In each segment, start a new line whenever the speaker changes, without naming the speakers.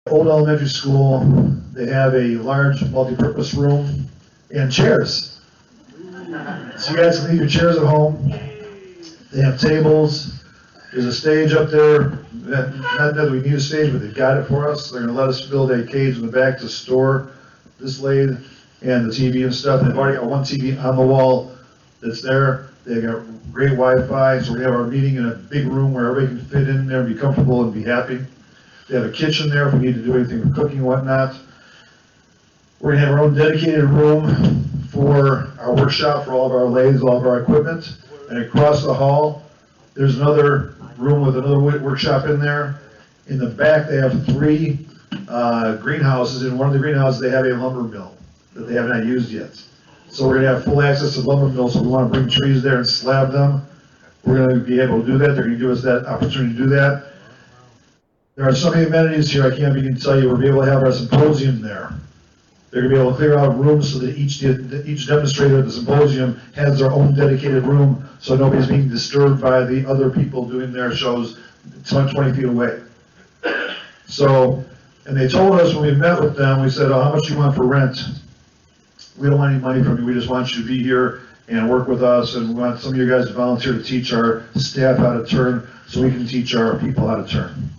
Old elementary school, they have a large multi-purpose room and chairs. So you guys can leave your chairs at home. They have tables. There's a stage up there. Not that we need a stage, but they've got it for us. They're going to let us build a cage in the back to store this lathe and the TV and stuff. They've already got one TV on the wall that's there. They've got great Wi-Fi, so we have our meeting in a big room where everybody can fit in there and be comfortable and be happy. They have a kitchen there if we need to do anything with cooking and whatnot. We're going to have our own dedicated room for our workshop, for all of our lathes, all of our equipment. And across the hall, there's another room with another workshop in there. In the back, they have 3 greenhouses. In one of the greenhouses, they have a lumber mill that they have not used yet. So we're going to have full access to the lumber mill, so we want to bring trees there and slab them. We're going to be able to do that. They're going to give us that opportunity to do that. There are so many amenities here, I can't begin to tell you. We'll be able to have our symposium there. They're going to be able to clear out rooms so that each demonstrator at the symposium has their own dedicated room, so nobody's being disturbed by the other people doing their shows 20 feet away. So, and they told us when we met with them, we said, oh, how much do you want for rent? We don't want any money from you, we just want you to be here and work with us, and we want some of you guys to volunteer to teach our staff how to turn so we can teach our people how to turn.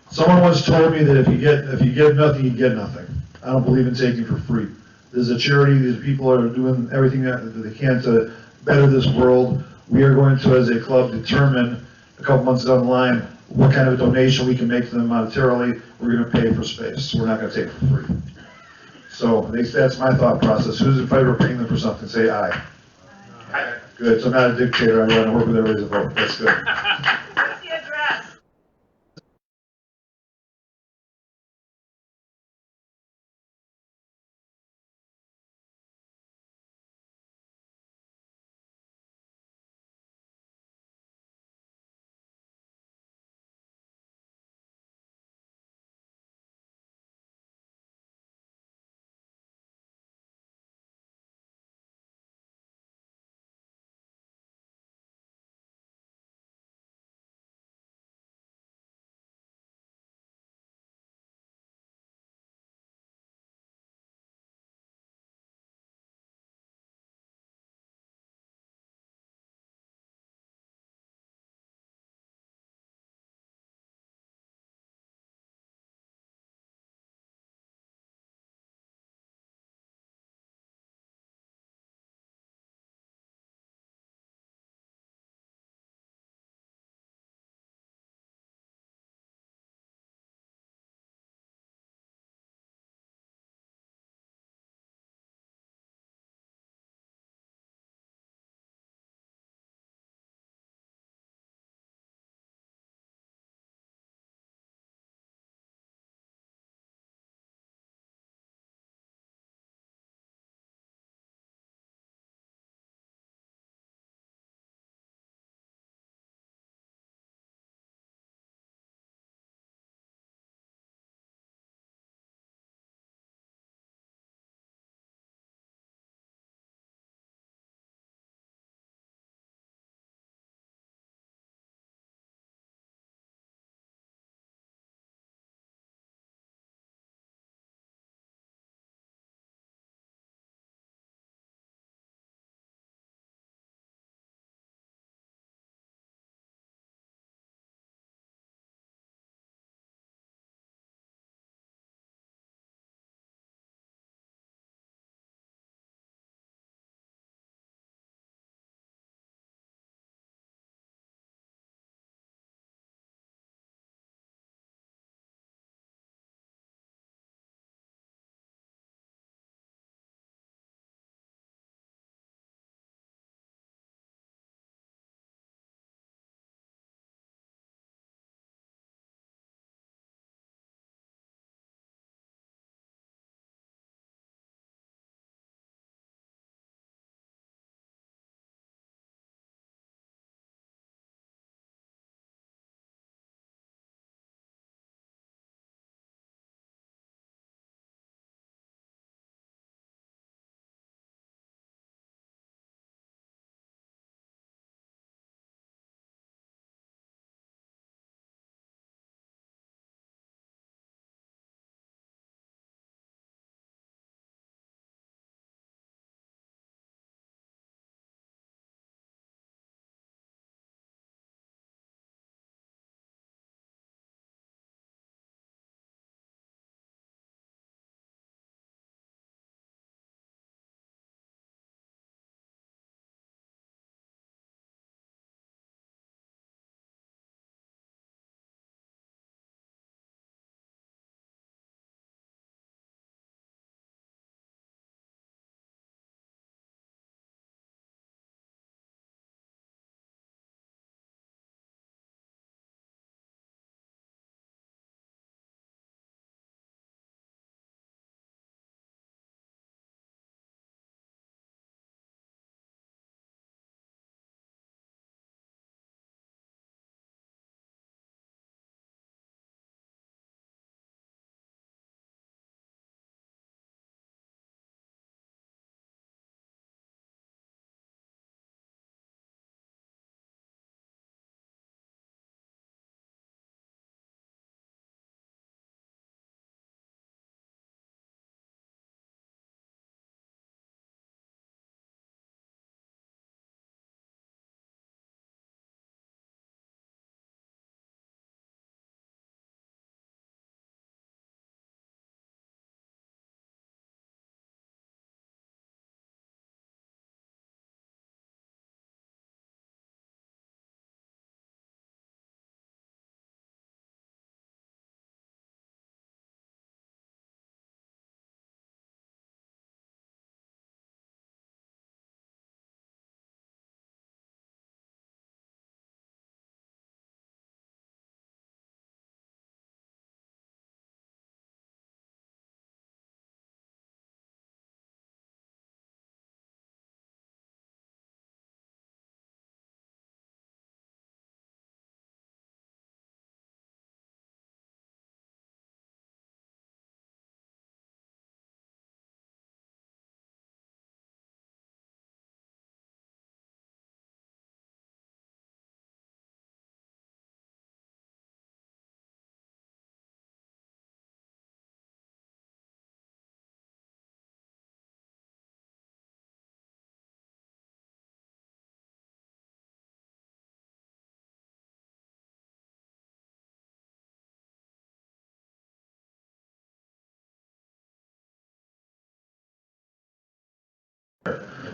Someone once told me that if you give nothing, you get nothing. I don't believe in taking for free. This is a charity. These people are doing everything that they can to better this world. We are going to, as a club, determine a couple months down the line what kind of a donation we can make to them monetarily. We're going to pay for space. We're not going to take it for free. So that's my thought process. Who's in favor of paying them for something? Say aye. Aye. Good. So I'm not a dictator. I want to work with everybody's vote. That's good.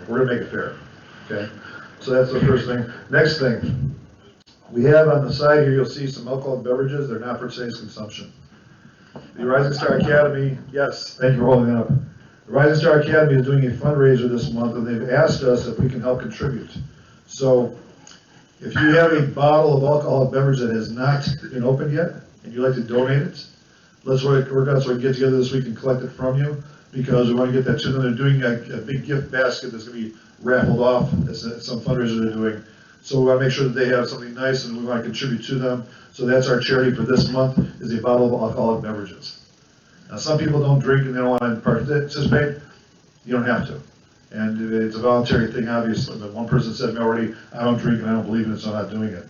We're gonna make it fair, okay? So that's the first thing. Next thing, we have on the side here, you'll see some alcoholic beverages. They're not for today's consumption. The Rising Star Academy, yes, thank you for holding it up. The Rising Star Academy is doing a fundraiser this month, and they've asked us if we can help contribute. So if you have a bottle of alcoholic beverage that has not been opened yet, and you'd like to donate it, let's work out so we can get together this week and collect it from you, because we want to get that to them. They're doing a big gift basket that's going to be raffled off. It's some fundraiser they're doing. So we want to make sure that they have something nice, and we want to contribute to them. So that's our charity for this month, is a bottle of alcoholic beverages. Now, some people don't drink and they don't want to participate. You don't have to. And it's a voluntary thing, obviously. But one person said to me already, I don't drink and I don't believe in it, so I'm not doing it.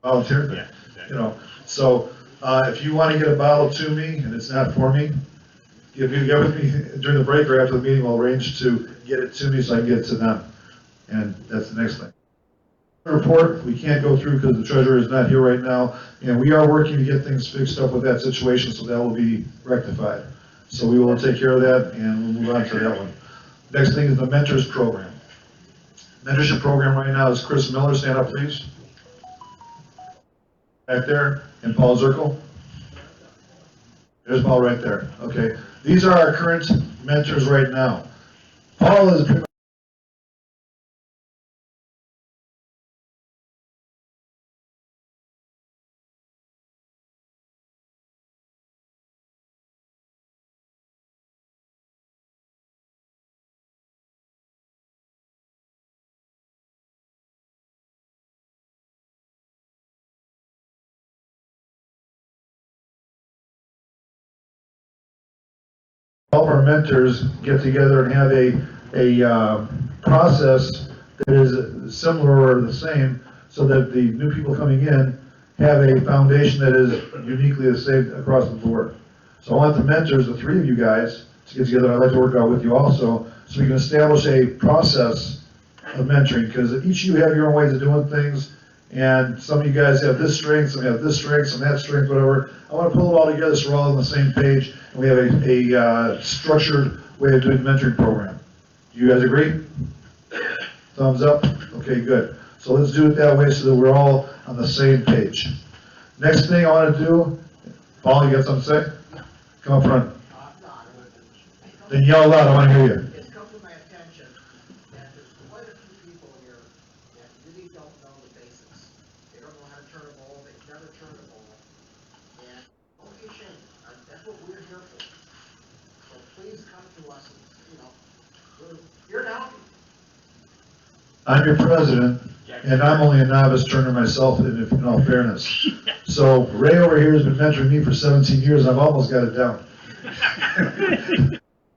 Volunteer thing, you know. So if you want to get a bottle to me and it's not for me, get with me during the break or after the meeting. We'll arrange to get it to me so I can get it to them. And that's the next thing. Report we can't go through because the treasurer is not here right now, and we are working to get things fixed up with that situation, so that will be rectified. So we will take care of that, and we'll move on to that one. Next thing is the mentors program. Mentorship program right now is Chris Miller. Stand up, please. Back there, and Paul Zirkle. There's Paul right there. Okay, these are our current mentors right now. Paul is all of our mentors get together and have a process that is similar or the same, so that the new people coming in have a foundation that is uniquely the same across the board. So I want the mentors, the three of you guys, to get together. I'd like to work out with you also, so we can establish a process of mentoring, because each of you have your own ways of doing things, and some of you guys have this strength, some have this strength, some that strength, whatever. I want to pull it all together so we're all on the same page, and we have a structured way of doing the mentoring program. Do you guys agree? Thumbs up? Okay, good. So let's do it that way so that we're all on the same page. Next thing I want to do, Paul, you got something to say? Come up front. Then yell loud, I want to hear you.
It's come to my attention that there's quite a few people here that really don't know the basics. They don't know how to turn a bowl, they've never turned a bowl. And don't be ashamed, that's what we're here for. So please come to us and, we're here to help you.
I'm your president, and I'm only a novice turner myself, in all fairness. So Ray over here has been mentoring me for 17 years, I've almost got it down.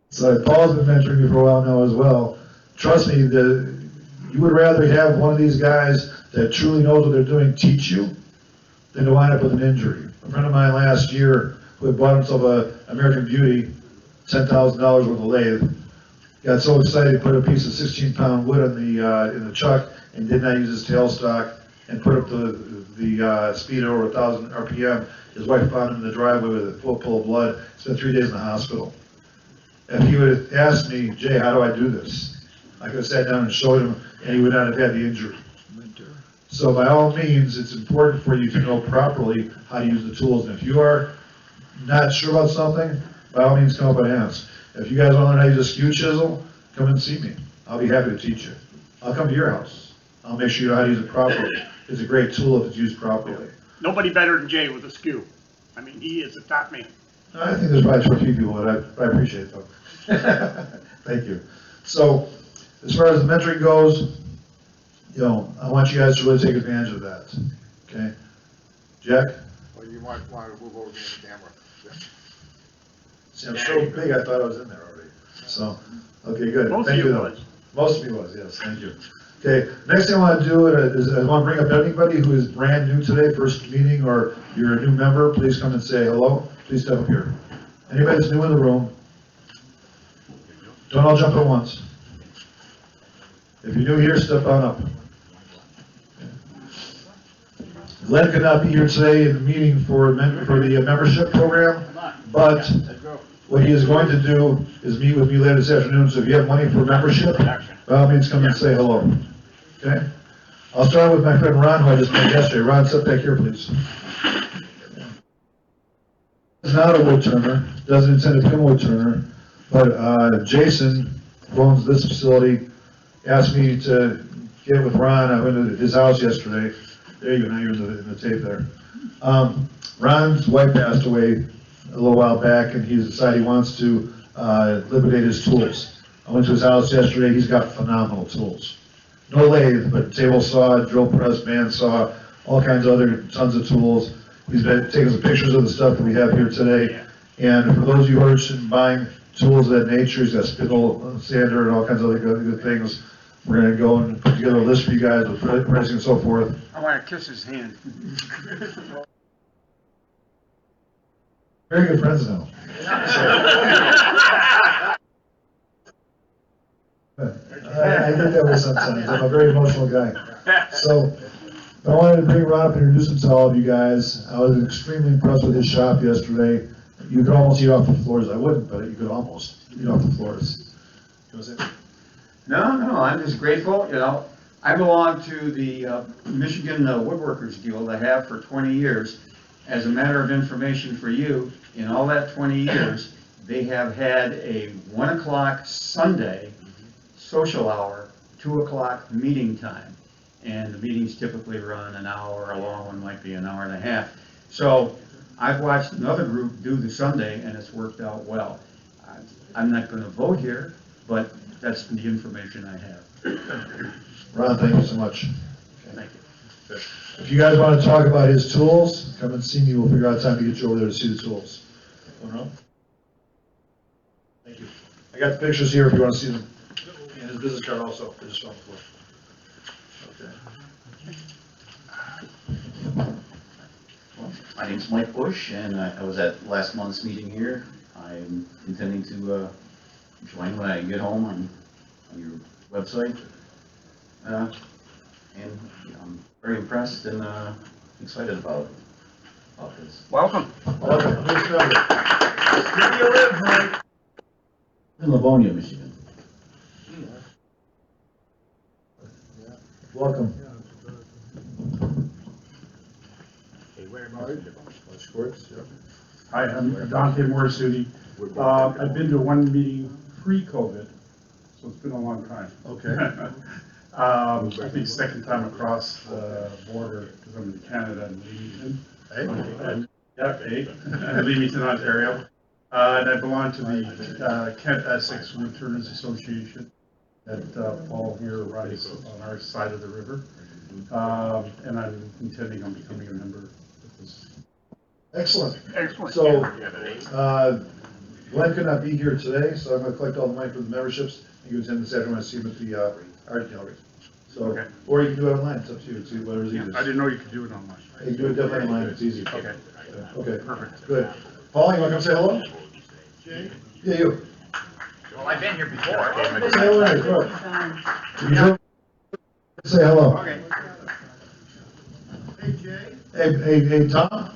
So Paul's been mentoring me for a while now as well. Trust me, you would rather have one of these guys that truly knows what they're doing teach you than to wind up with an injury. A friend of mine last year who had bought himself an American Beauty, $10,000 worth of lathe, got so excited he put a piece of 16-pound wood in the chuck and did not use his tailstock and put up the speed over 1,000 RPM. His wife found him in the driveway with a full pool of blood. Spent 3 days in the hospital. If he would have asked me, Jay, how do I do this? I could have sat down and showed him, and he would not have had the injury. So by all means, it's important for you to know properly how to use the tools. And if you are not sure about something, by all means, come up and ask. If you guys want to learn how to use a skew chisel, come and see me. I'll be happy to teach you. I'll come to your house. I'll make sure you know how to use it properly. It's a great tool if it's used properly.
Nobody better than Jay with a skew. I mean, he is a top man.
I think there's probably a few people that I appreciate it, though. Thank you. So, as far as the mentoring goes, I want you guys to really take advantage of that. Okay? Jack?
Well, you might want to move over to the camera. Yeah.
See, I'm so big, I thought I was in there already. So, okay, good.
Most
Thank
of
you,
you
though.
was.
Most of me was, yes, thank you. Okay, next thing I want to do is I want to bring up anybody who is brand new today, first meeting, or you're a new member, please come and say hello. Please step up here. Anybody that's new in the room, don't all jump at once. If you're new here, step on up. Glenn could not be here today in the meeting for the membership program, but What he is going to do is meet with me later this afternoon, so if you have money for membership, by all means, come and say hello. Okay? I'll start with my friend Ron, who I just met yesterday. Ron, sit back here, please. He's not a wood turner, doesn't intend to become a wood turner, but Jason, who owns this facility, asked me to get with Ron. I went to his house yesterday. There you go, now you're in the tape there. Ron's wife passed away a little while back, and he's decided he wants to liquidate his tools. I went to his house yesterday. He's got phenomenal tools. No lathe, but table saw, drill press, bandsaw, all kinds of other tons of tools. He's been taking some pictures of the stuff that we have here today. And for those of you who are interested in buying tools of that nature, he's got spindle sander and all kinds of other good things. We're going to go and put together a list for you guys with pricing and so forth.
I want to kiss his hand.
Very good friends now. I get that way sometimes. I'm a very emotional guy. So I wanted to bring Ron up and introduce him to all of you guys. I was extremely impressed with his shop yesterday. You could almost eat off the floors. I wouldn't, but you could almost eat off the floors. You want to say?
No, I'm just grateful, I belong to the Michigan Woodworkers Guild. I have for 20 years. As a matter of information for you, in all that 20 years, they have had a 1 o'clock Sunday social hour, 2 o'clock meeting time. And the meetings typically run an hour, a long one might be an hour and a half. So I've watched another group do the Sunday, and it's worked out well. I'm not going to vote here, but that's the information I have.
Ron, thank you so much.
Thank you.
If you guys want to talk about his tools, come and see me. We'll figure out time to get you over there to see the tools. Thank you. I got the pictures here if you want to see them. And his business card also. They're just on the floor. Okay.
My name's Mike Bush, and I was at last month's meeting here. I'm intending to join when I get home on your website. And I'm very impressed and excited about this.
Welcome.
Welcome. Where do you live, Mike?
In Livonia, Michigan.
Welcome.
Hi, I'm Dante Morisuti. I've been to one meeting pre-COVID, so it's been a long time.
Okay.
I think second time across the border, because I'm in Canada and Leamington. And Leamington, Ontario. And I belong to the Kent Essex Woodturners Association that Paul here runs on our side of the river. And I'm intending on becoming a member of this.
Excellent.
Excellent.
So, Glenn could not be here today, so I'm going to collect all the money for the memberships and you attend this afternoon. I see him at the art gallery. So,
Okay.
or you can do it online. It's up to you. See whatever's easiest.
I didn't know you could do it online.
You can do it definitely online. It's easy.
Okay.
Okay.
Perfect.
Good. Paul, you want to come say hello? Jay? Yeah, you.
Well, I've been here before.
Say hello. Come on. Say hello.
Okay. Hey, Jay,
Hey, Tom?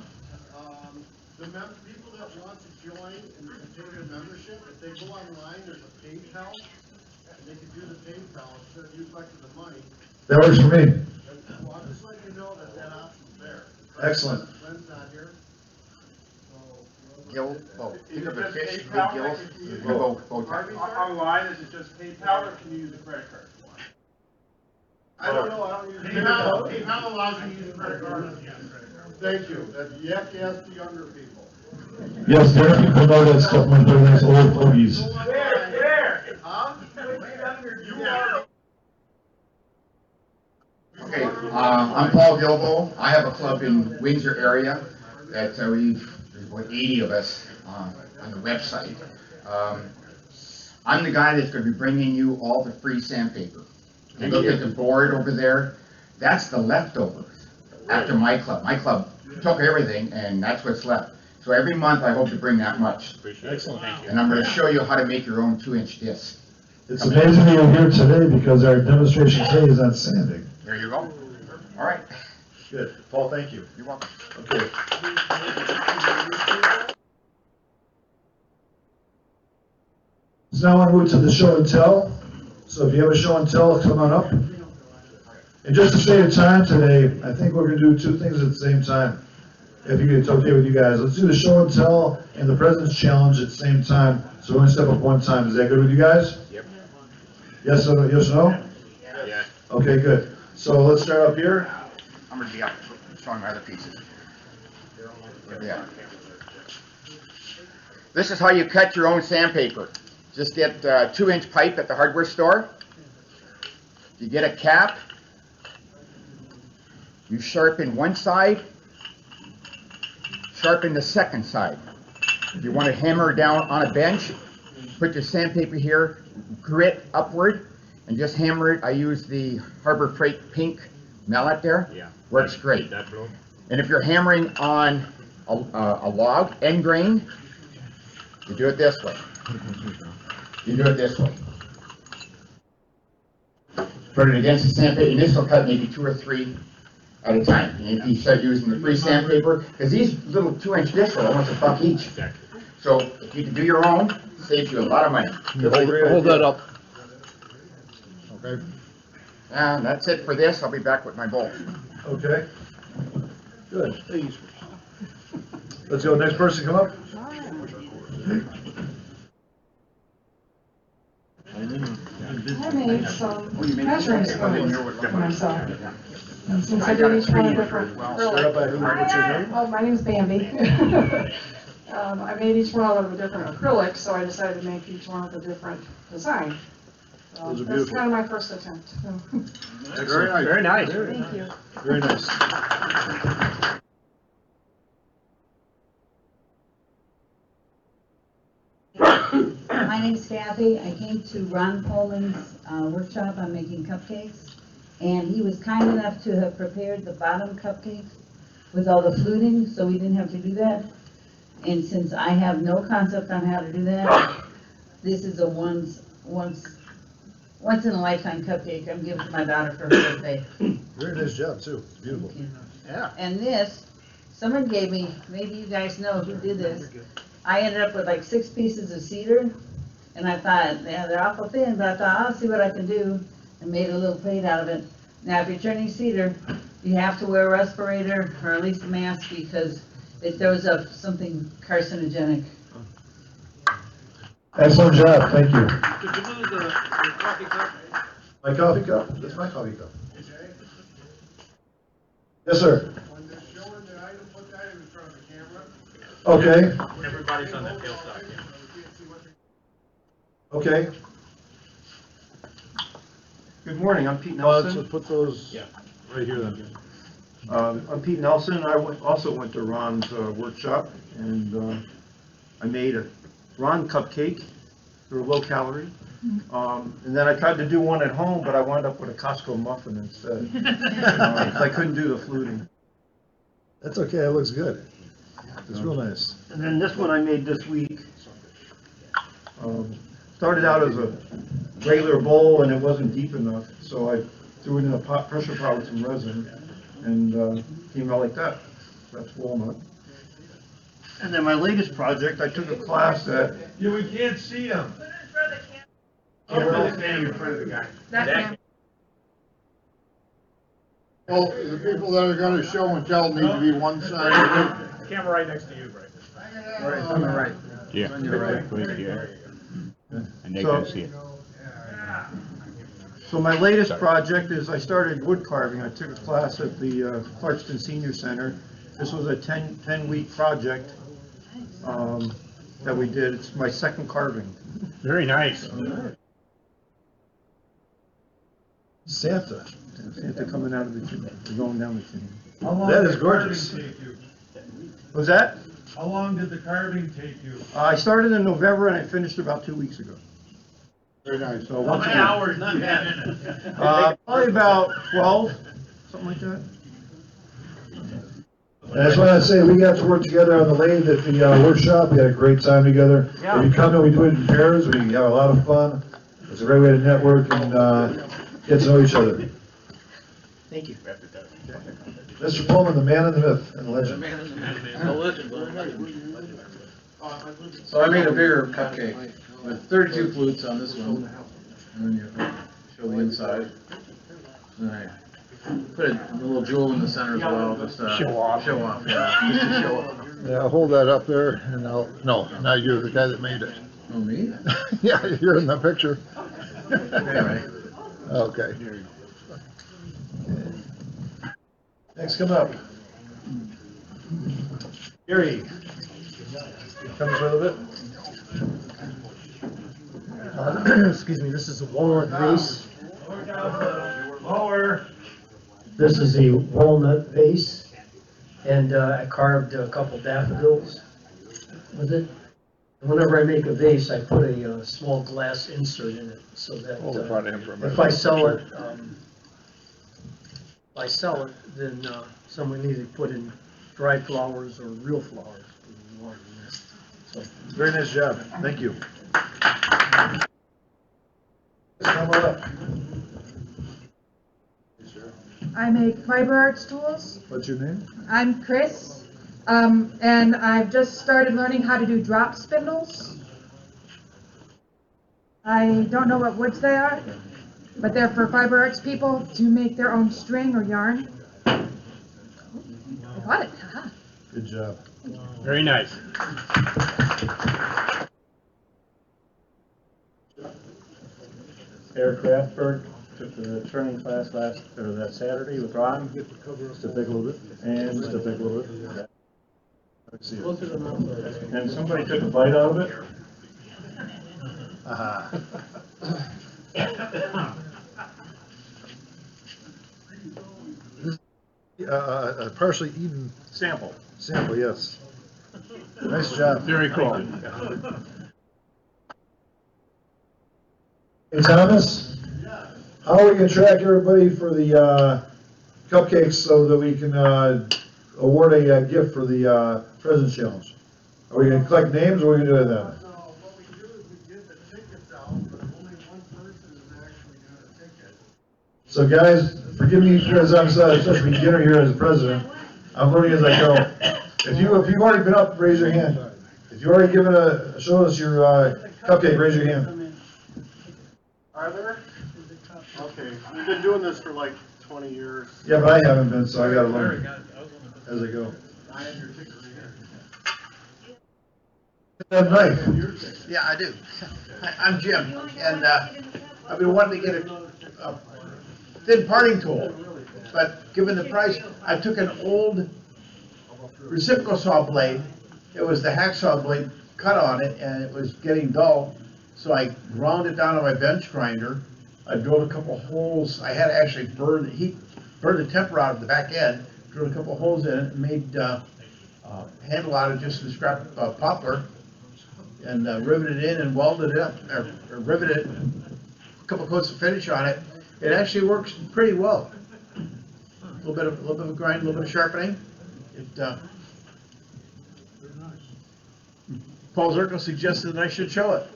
people that want to join and take a membership, if they go online, there's a PayPal, and they can do the PayPal instead of you collecting the money.
That works for me.
Well, I'm just letting you know that that option's there.
Excellent.
Glenn's not here.
Gil, think of a
Is it
fish,
just
big
PayPal
gills,
that you
you
use?
go, time.
Online, is it just PayPal or can you use a credit card?
I don't know, I don't use PayPal. PayPal allows you to use credit cards. Thank you. You have to ask the younger people.
Yes, there are people know that stuff when they're nice old fogies.
There. Huh? You are.
Okay, I'm Paul Gilbo. I have a club in Windsor area that there's about 80 of us on the website. I'm the guy that's going to be bringing you all the free sandpaper. You look at the board over there, that's the leftovers after my club. My club took everything and that's what's left. So every month I hope to bring that much.
Excellent.
And I'm going to show you how to make your own 2-inch disc.
It's amazing you're here today because our demonstration today is on sanding.
There you go. All right.
Good. Paul, thank you.
You're welcome.
Okay. So now I want to move to the show and tell. So if you have a show and tell, come on up. And just to save time today, I think we're gonna do two things at the same time. If it's okay with you guys, let's do the show and tell and the President's Challenge at the same time. So we're gonna step up one time. Is that good with you guys?
Yep.
Yes or no?
Yeah.
Okay, good. So let's start up here.
I'm gonna be up showing my other pieces. Yeah. This is how you cut your own sandpaper. Just get 2-inch pipe at the hardware store. You get a cap. You sharpen one side. Sharpen the second side. If you want to hammer down on a bench, put your sandpaper here, grit upward, and just hammer it. I use the Harbor Freight pink mallet there.
Yeah.
Works great. And if you're hammering on a log, end grain, you do it this way. You do it this way. Put it against the sandpaper, and this will cut maybe 2 or 3 at a time. And if you start using the free sandpaper, because these little 2-inch discs are almost $1 each. So if you can do your own, it saves you a lot of money.
Hold that up.
Okay.
And that's it for this. I'll be back with my bowl.
Okay. Good. Let's go. Next person, come up.
I made some measurements for myself. And since I did each one a different
Start up by who? What's your name?
Oh, my name's Bambi. I made each one out of a different acrylic, so I decided to make each one with a different design. So
Those are
that's
beautiful.
kind of my first attempt.
Very nice.
Very nice.
Thank you.
Very nice.
My name's Kathy. I came to Ron Coleman's workshop on making cupcakes, and he was kind enough to have prepared the bottom cupcakes with all the fluting, so we didn't have to do that. And since I have no concept on how to do that, this is a once in a lifetime cupcake I'm giving to my daughter for her birthday.
Very nice job too. Beautiful.
Yeah.
And this, someone gave me, maybe you guys know who did this. I ended up with like 6 pieces of cedar, and I thought, yeah, they're awful thin, but I thought, I'll see what I can do, and made a little plate out of it. Now, if you're turning cedar, you have to wear a respirator, or at least a mask, because it throws up something carcinogenic.
Excellent job. Thank you.
Did you move the coffee cup?
My coffee cup? That's my coffee cup. Yes, sir.
When they're showing the item, put that in front of the camera.
Okay.
Everybody's on that tail side.
Okay.
Good morning, I'm Pete
Let's
Nelson.
put those right here then.
I'm Pete Nelson. I also went to Ron's workshop, and I made a Ron cupcake. They were low calorie. And then I tried to do one at home, but I wound up with a Costco muffin instead. 'Cause I couldn't do the fluting.
That's okay. It looks good. It's real nice.
And then this one I made this week. Started out as a regular bowl, and it wasn't deep enough, so I threw it in a pressure pot with some resin, and came out like that. That's walnut. And then my latest project, I took a class at.
Yeah, we can't see them.
Standing in front of the guy.
Well, the people that are gonna show and tell need to be one side.
Camera right next to you, right?
Right, on the right.
Yeah.
On your right.
And they
So-
can see it.
So my latest project is I started wood carving. I took a class at the Clarkston Senior Center. This was a 10-week project that we did. It's my second carving.
Very nice.
Santa.
Santa coming out of the chimney, going down the chimney.
How long
That
did
is
the
gorgeous.
carving take you?
Was that?
How long did the carving take you?
I started in November and I finished about 2 weeks ago.
Very nice.
So once a week. Probably about 12, something like that.
And I just want to say, we got to work together on the lathe at the workshop. We had a great time together.
Yeah.
If you come in, we do it in pairs. We have a lot of fun. It's a great way to network and get to know each other.
Thank you.
Mr. Pullman, the man and the myth and the legend.
So I made a bigger cupcake.
with 32 flutes on this one, and then you show the inside. And I put a little jewel in the center as well, just to
Show off.
Show off, yeah, just to show off.
Yeah, hold that up there and no, now you're the guy that made it.
Oh, me?
Yeah, you're in the picture.
Anyway.
Okay.
Next, come up. Gary. Come a little bit.
Excuse me, this is a walnut vase. This is a walnut vase, and I carved a couple daffodils with it. Whenever I make a vase, I put a small glass insert in it, so that if I sell it, then someone needs to put in dried flowers or real flowers. So,
Very nice job. Thank you. Come on up.
I make fiber arts tools.
What's your name?
I'm Chris, and I've just started learning how to do drop spindles. I don't know what woods they are, but they're for fiber arts people to make their own string or yarn. I got it. Haha.
Good job.
Very nice.
Eric Rathberg took the turning class that Saturday with Ron.
Step back a little bit.
And step back a little bit.
Let's see it.
And somebody took a bite out of it.
A partially eaten
Sample.
sample, yes. Nice job.
Very cool.
Hey, Thomas? How are we gonna track everybody for the, cupcakes so that we can, award a gift for the, President's Challenge? Are we gonna collect names or are we gonna do it then?
No, what we do is we give the tickets out, but only one person is actually got a ticket.
So guys, forgive me because I'm such a beginner here as president. I'm learning as I go. If you've already been up, raise your hand. If you've already shown us your, cupcake, raise your hand.
Are there? Okay, we've been doing this for like 20 years.
Yeah, but I haven't been, so I gotta learn as I go. Mike.
Yeah, I do. Hi, I'm Jim, and I've been wanting to get a thin parting tool, but given the price, I took an old reciprocal saw blade. It was the hacksaw blade cut on it, and it was getting dull, so I ground it down on my bench grinder. I drilled a couple holes. I had to actually burn the temper out of the back end, drilled a couple holes in it, and made a handle out of just some scrap poplar, and riveted it in and welded it up, or riveted it, a couple coats of finish on it. It actually works pretty well. A little bit of a grind, a little bit of sharpening. Paul Zirkle suggested that I should show it.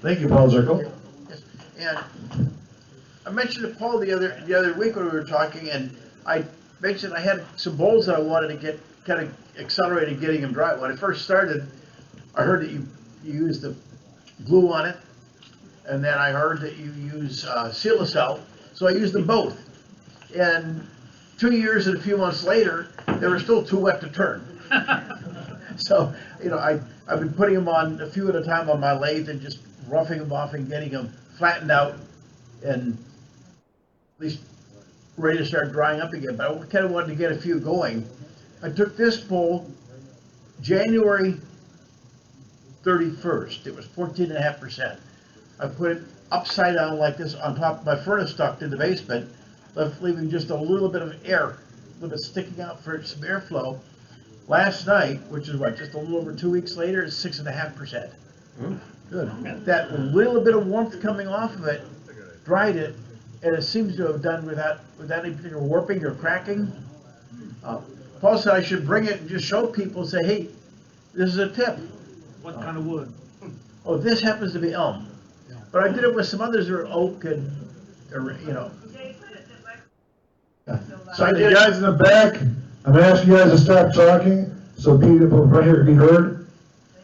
Thank you, Paul Zirkle.
And I mentioned to Paul the other week when we were talking, and I mentioned I had some bowls that I wanted to get kind of accelerated getting them dry. When I first started, I heard that you use the glue on it, and then I heard that you use Seal-A-Cell, so I used them both. And 2 years and a few months later, they were still too wet to turn. So, I've been putting them on a few at a time on my lathe and just roughing them off and getting them flattened out and at least ready to start drying up again. But I kind of wanted to get a few going. I took this bowl January 31st. It was 14.5%. I put it upside down like this on top of my furnace duct in the basement, leaving just a little bit of air, a little bit sticking out for some airflow. Last night, which is just a little over 2 weeks later, is 6.5%.
Good.
That little bit of warmth coming off of it dried it, and it seems to have done without any particular warping or cracking. Paul said I should bring it and just show people, say, hey, this is a tip.
What kind of wood?
Oh, this happens to be elm. But I did it with some others that are oak and,
So the guys in the back, I'm gonna ask you guys to stop talking so people from here can be heard.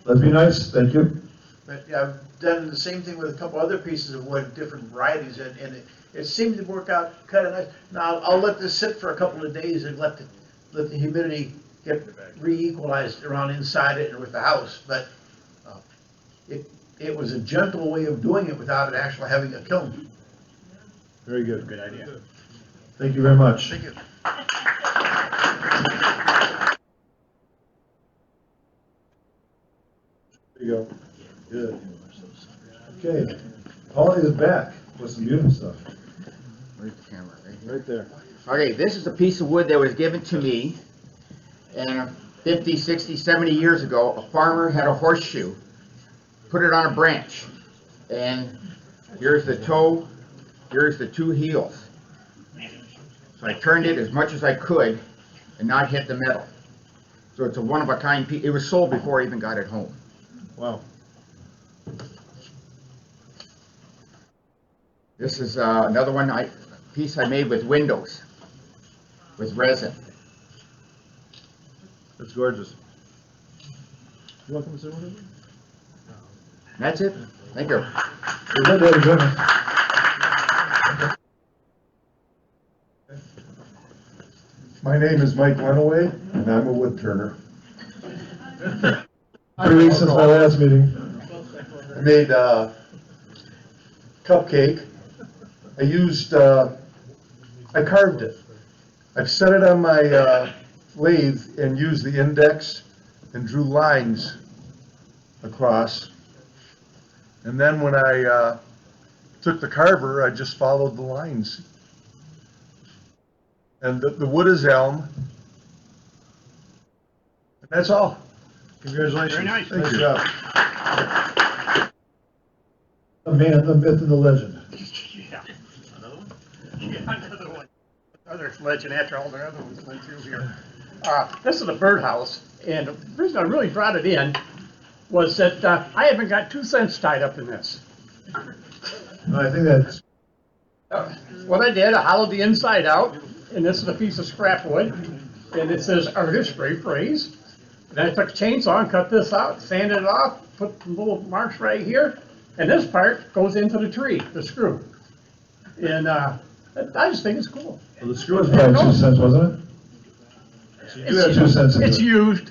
Let's be nice, thank you.
But I've done the same thing with a couple other pieces of wood, different varieties, and it seemed to work out kind of nice. Now, I'll let this sit for a couple of days and let the humidity get re-equalized around inside it and with the house, but it was a gentle way of doing it without it actually having a kiln.
Very good.
Good idea.
Thank you very much.
Thank you.
There you go. Good. Okay, Paulie is back with some beautiful stuff.
Where's the camera?
Right there.
Okay, this is a piece of wood that was given to me, and 50, 60, 70 years ago, a farmer had a horseshoe, put it on a branch, and here's the toe, here's the two heels. So I turned it as much as I could and not hit the metal. So it's a one-of-a-kind piece. It was sold before I even got it home.
Wow.
This is another one, piece I made with windows, with resin.
That's gorgeous. You want to come sit with me?
That's it. Thank you.
Good, ladies and gentlemen.
My name is Mike Runaway, and I'm a wood turner.
3 weeks since my last meeting.
I made a cupcake. I carved it. I've set it on my lathe and used the index and drew lines across. And then when I took the carver, I just followed the lines. And the wood is elm. And that's all.
Congratulations.
Very nice.
Nice job. The man, the myth, and the legend.
Yeah. Another one? Yeah, another one. Other legend after all the other ones went through here. This is a birdhouse, and the reason I really brought it in was that I haven't got 2 cents tied up in this.
No, I think that's,
What I did, I hollowed the inside out, and this is a piece of scrap wood, and it says artist spray Frase. Then I took a chainsaw and cut this out, sanded it off, put some little marks right here, and this part goes into the tree, the screw. And I just think it's cool.
well, the screw was probably 2 cents, wasn't it? So you do have 2 cents in
It's
it.
used.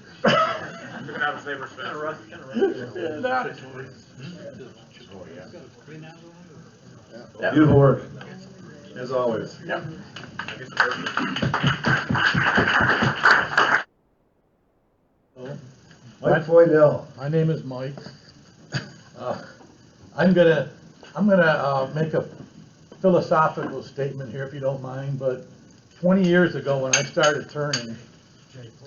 And,
Beautiful work, as always.
Yep.
Mike Foydell.
My name is Mike. I'm gonna make a philosophical statement here, if you don't mind, but 20 years ago when I started turning,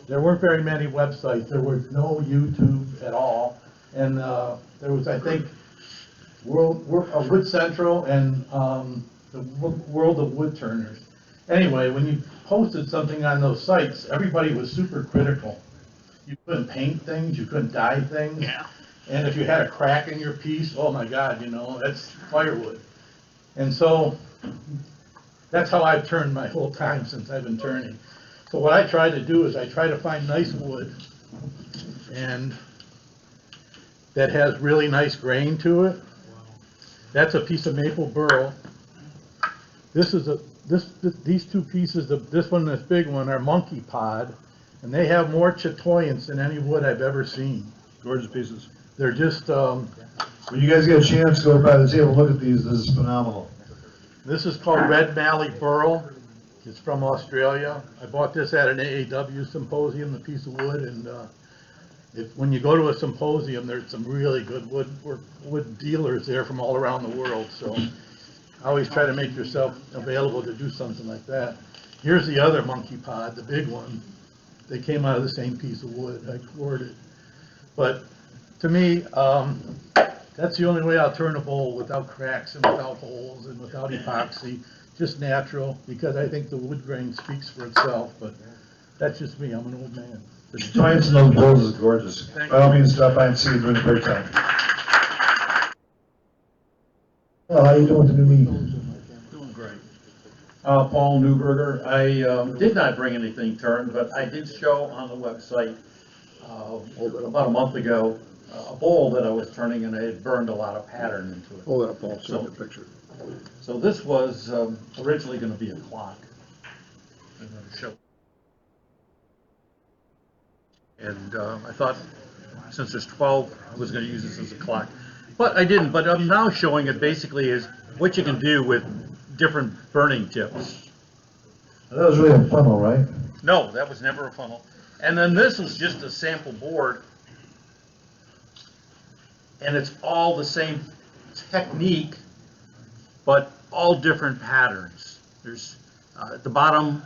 there weren't very many websites. There was no YouTube at all, and there was, I think, Wood Central and the World of Wood Turners. Anyway, when you posted something on those sites, everybody was super critical. You couldn't paint things, you couldn't dye things.
Yeah.
And if you had a crack in your piece, oh my God, that's firewood. And so that's how I've turned my whole time since I've been turning. So what I try to do is I try to find nice wood and that has really nice grain to it. That's a piece of maple burl. These two pieces of this one and this big one are monkey pod, and they have more chatoyance than any wood I've ever seen.
Gorgeous pieces.
They're just,
When you guys get a chance, go by the table and look at these. This is phenomenal.
this is called Red Mallee Burl. It's from Australia. I bought this at an AAW symposium, the piece of wood, and when you go to a symposium, there's some really good wood dealers there from all around the world. So I always try to make yourself available to do something like that. Here's the other monkey pod, the big one. They came out of the same piece of wood. I cored it. But to me, that's the only way I'll turn a bowl, without cracks and without holes and without epoxy. Just natural, because I think the wood grain speaks for itself. But that's just me. I'm an old man.
The joints in those bowls is gorgeous. By all means, stop by and see it during the break time. Well, how you doing with the new meeting?
Doing great. Paul Newberger. I did not bring anything turned, but I did show on the website about a month ago
a bowl that I was turning, and I had burned a lot of pattern into it.
Hold that up, Paul, show
So-
me the picture.
So this was originally going to be a clock. I'm going to show. And I thought, since there's 12, I was going to use this as a clock. But I didn't, but I'm now showing it basically is what you can do with different burning tips.
That was really a funnel, right?
No, that was never a funnel. And then this is just a sample board. And it's all the same technique, but all different patterns. There's at the bottom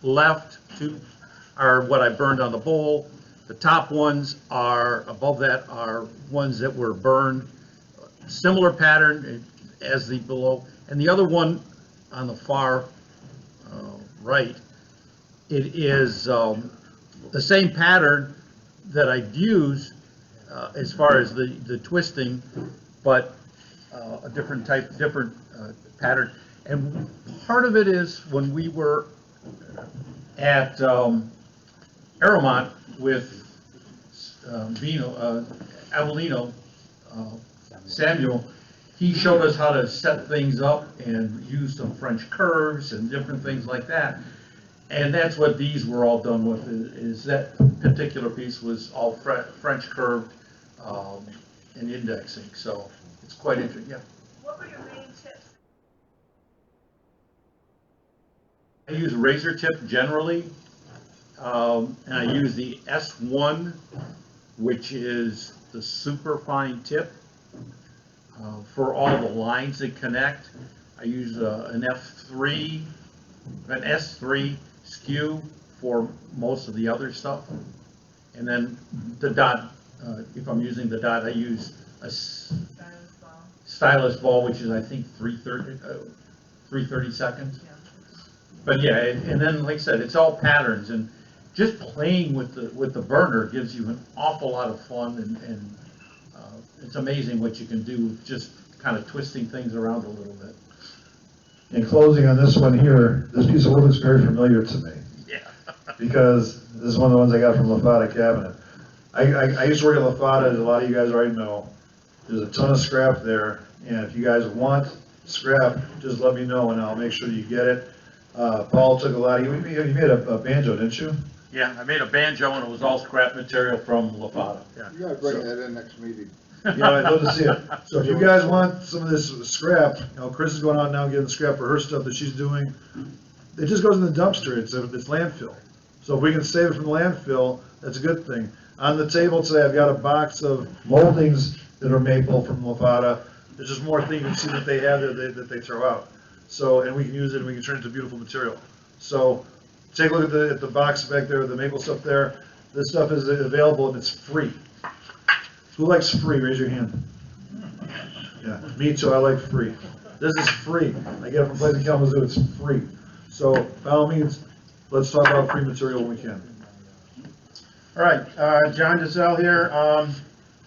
left two are what I burned on the bowl. The top ones are, above that, are ones that were burned, similar pattern as the below. And the other one on the far right, it is the same pattern that I'd use as far as the twisting, but a different type, different pattern. And part of it is when we were at Aeromont with Avellino, Samuel, he showed us how to set things up and use some French curves and different things like that. And that's what these were all done with, is that particular piece was all French curved and indexing. So it's quite interesting, yeah.
What were your main tips?
I use a razor tip generally, and I use the S1, which is the super fine tip for all the lines that connect. I use an F3, an S3 skew for most of the other stuff. And then the dot, if I'm using the dot, I use a stylus ball, which is I think 330 seconds. But yeah, and then like I said, it's all patterns, and just playing with the burner gives you an awful lot of fun, and it's amazing what you can do with just kind of twisting things around a little bit.
In closing on this one here, this piece of wood looks very familiar to me.
Yeah.
Because this is one of the ones I got from LaFata Cabinet. I used to work at LaFata, as a lot of you guys already know. There's a ton of scrap there, and if you guys want scrap, just let me know and I'll make sure you get it. Paul took a lot, you made a banjo, didn't you?
Yeah, I made a banjo, and it was all scrap material from LaFata. Yeah.
You gotta bring that in next meeting.
Yeah, I'd love to see it. So if you guys want some of this scrap, Chris is going out now getting scrap for her stuff that she's doing. It just goes in the dumpster, it's landfill. So if we can save it from landfill, that's a good thing. On the table today, I've got a box of moldings that are maple from LaFata. There's just more things you see that they have that they throw out. So, and we can use it and we can turn it into beautiful material. So take a look at the box back there, the maple stuff there. This stuff is available and it's free. Who likes free? Raise your hand. Yeah, me too, I like free. This is free. I get it from Place Kalamazoo, it's free. So by all means, let's talk about free material when we can.
All right, John Giselle here.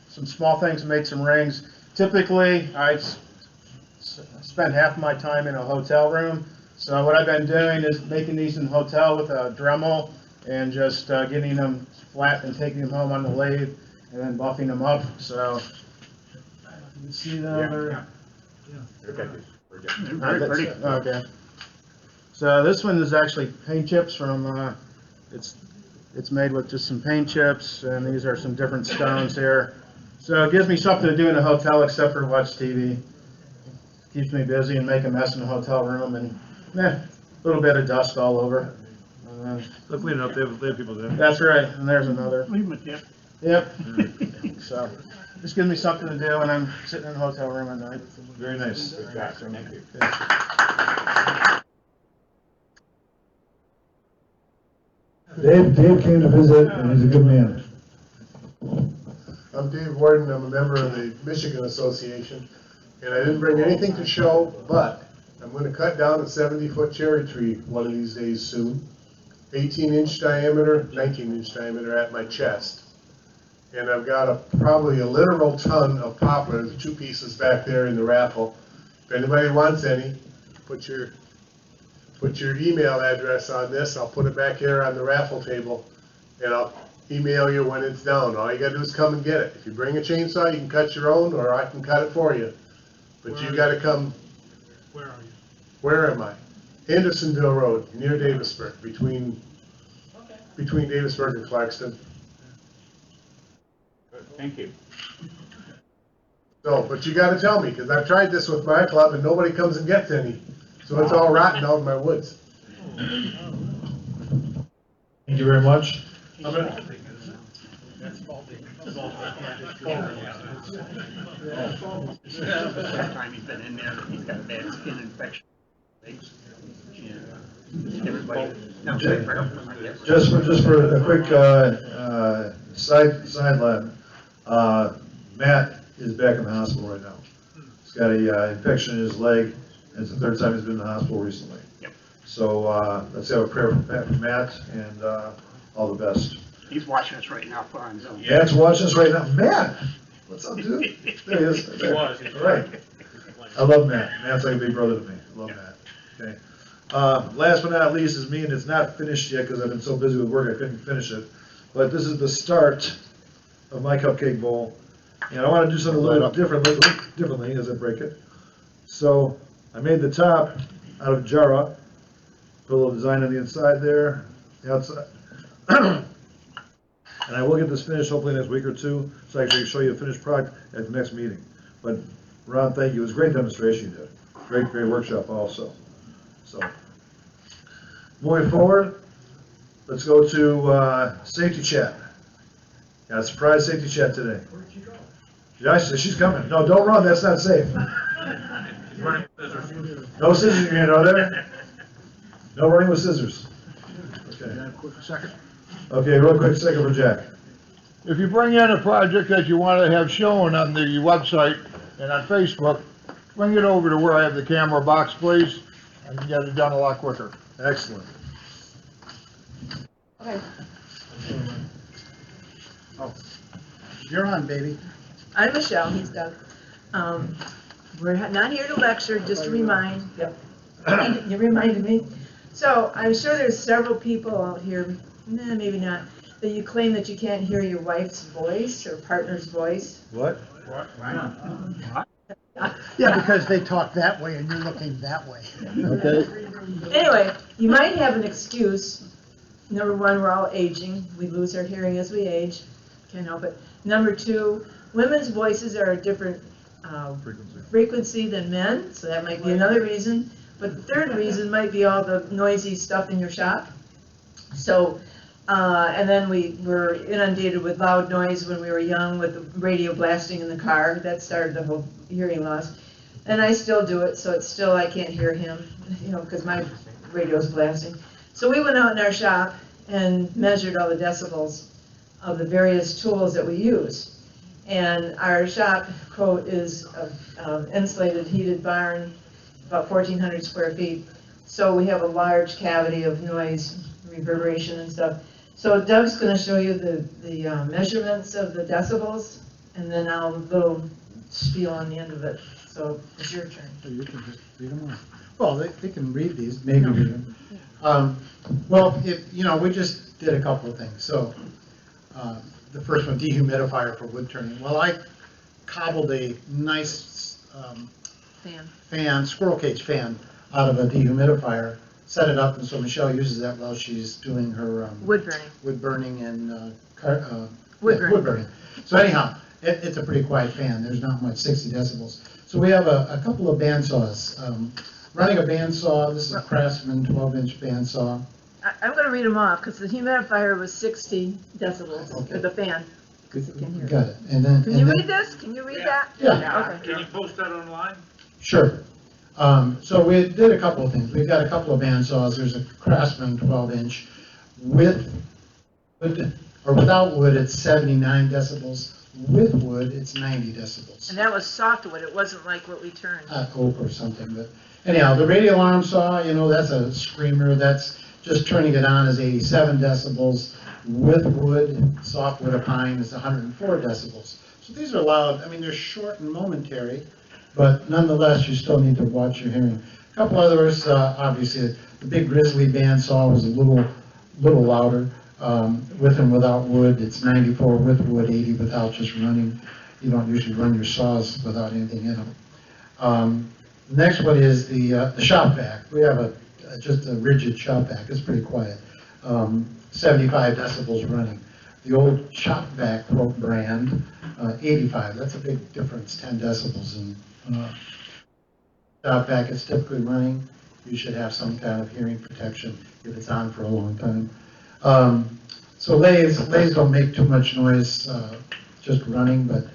Some small things to make some rings. Typically, I spend half my time in a hotel room. So what I've been doing is making these in the hotel with a Dremel and just getting them flat and taking them home on the lathe and then buffing them up. So you see that?
Very pretty.
Okay. So this one is actually paint chips from, it's made with just some paint chips, and these are some different stones here. So it gives me something to do in a hotel except for watch TV. Keeps me busy and make a mess in the hotel room, and a little bit of dust all over.
Look, clean it up, they have people there.
That's right, and there's another.
Leave them at that.
Yep. So just gives me something to do when I'm sitting in a hotel room at night.
Very nice.
Thank you.
Dave came to visit and he's a good man.
I'm Dave Warden, I'm a member of the Michigan Association, and I didn't bring anything to show, but I'm going to cut down a 70-foot cherry tree one of these days soon. 18-inch diameter, 19-inch diameter at my chest. And I've got probably a literal ton of poplars, 2 pieces back there in the raffle. If anybody wants any, put your email address on this. I'll put it back here on the raffle table, and I'll email you when it's down. All you gotta do is come and get it. If you bring a chainsaw, you can cut your own, or I can cut it for you. But you gotta come.
Where are you?
Where am I? Andersonville Road, near Davisburg, between Davisburg and Claxton.
Thank you.
So, but you gotta tell me, because I've tried this with my club and nobody comes and gets any. So it's all rotten out in my woods.
Thank you very much.
Time he's been in there, he's got a bad skin infection. Everybody, now,
Just for a quick, sideline, Matt is back in the hospital right now. He's got a, infection in his leg, and it's the third time he's been in the hospital recently.
Yep.
So, let's have a prayer for Matt, and, all the best.
He's watching us right now, on Zoom.
Matt's watching us right now. Matt, what's up, dude? There he is.
He was.
All right. I love Matt. Matt's like a big brother to me. I love Matt. Okay. Last but not least is me, and it's not finished yet because I've been so busy with work I couldn't finish it. But this is the start of my cupcake bowl, and I want to do something a little differently as I break it. So I made the top out of Jara, put a little design on the inside there, the outside. And I will get this finished hopefully next week or two, so I can show you the finished product at the next meeting. But Ron, thank you. It was a great demonstration you did. Great workshop also. So, moving forward, let's go to safety chat. Got a surprise safety chat today. Where'd she go? Yeah, she's coming. No, don't run. That's not safe. No scissors in your hand, are there? No running with scissors. Okay.
Quick second.
Okay, real quick second for Jack.
If you bring in a project that you want to have shown on the website and on Facebook, bring it over to where I have the camera box, please. I can get it done a lot quicker.
Excellent.
Okay.
Oh, you're on, baby.
I'm Michelle, he's Doug. We're not here to lecture, just to remind, yep, you reminded me. So I'm sure there's several people out here, maybe not, that you claim that you can't hear your wife's voice or partner's voice.
What?
Why not?
Yeah, because they talk that way and you're looking that way.
Okay. Anyway, you might have an excuse. Number one, we're all aging. We lose our hearing as we age. Can't help it. Number two, women's voices are a different frequency than men, so that might be another reason. But the third reason might be all the noisy stuff in your shop. So, and then we were inundated with loud noise when we were young with the radio blasting in the car. That started the whole hearing loss. And I still do it, so it's still, I can't hear him, because my radio's blasting. So we went out in our shop and measured all the decibels of the various tools that we use. And our shop, quote, is an insulated, heated barn, about 1,400 square feet. So we have a large cavity of noise, reverberation and stuff. So Doug's going to show you the measurements of the decibels, and then I'll little spiel on the end of it. So it's your turn.
So you can just read them off. Well, they can read these, maybe read them. Well, we just did a couple of things. So the first one, dehumidifier for wood turning. Well, I cobbled a nice fan, squirrel cage fan, out of a dehumidifier, set it up, and so Michelle uses that while she's doing her wood burning and wood burning. So anyhow, it's a pretty quiet fan. There's not much, 60 decibels. So we have a couple of bandsaws. Running a bandsaw, this is a Craftsman 12-inch bandsaw.
I'm going to read them off because the humidifier was 60 decibels, or the fan.
Got it. And then,
Can you read this? Can you read that?
Yeah.
Okay.
Can you post that online?
Sure. So we did a couple of things. We've got a couple of bandsaws. There's a Craftsman 12-inch. With wood, or without wood, it's 79 decibels. With wood, it's 90 decibels.
And that was softwood. It wasn't like what we turned.
Oak or something. But anyhow, the radio alarm saw, that's a screamer. That's just turning it on is 87 decibels. With wood, softwood or pine is 104 decibels. So these are loud. I mean, they're short and momentary, but nonetheless, you still need to watch your hearing. A couple others, obviously, the big Grizzly bandsaw was a little louder.
with and without wood. It's 94 with wood, 80 without, just running. You don't usually run your saws without anything in them. The next one is the shop vac. We have just a rigid shop vac. It's pretty quiet. 75 decibels running. The old shop vac brand, 85. That's a big difference, 10 decibels. And shop vac is typically running. You should have some kind of hearing protection if it's on for a long time. So lathes don't make too much noise just running, but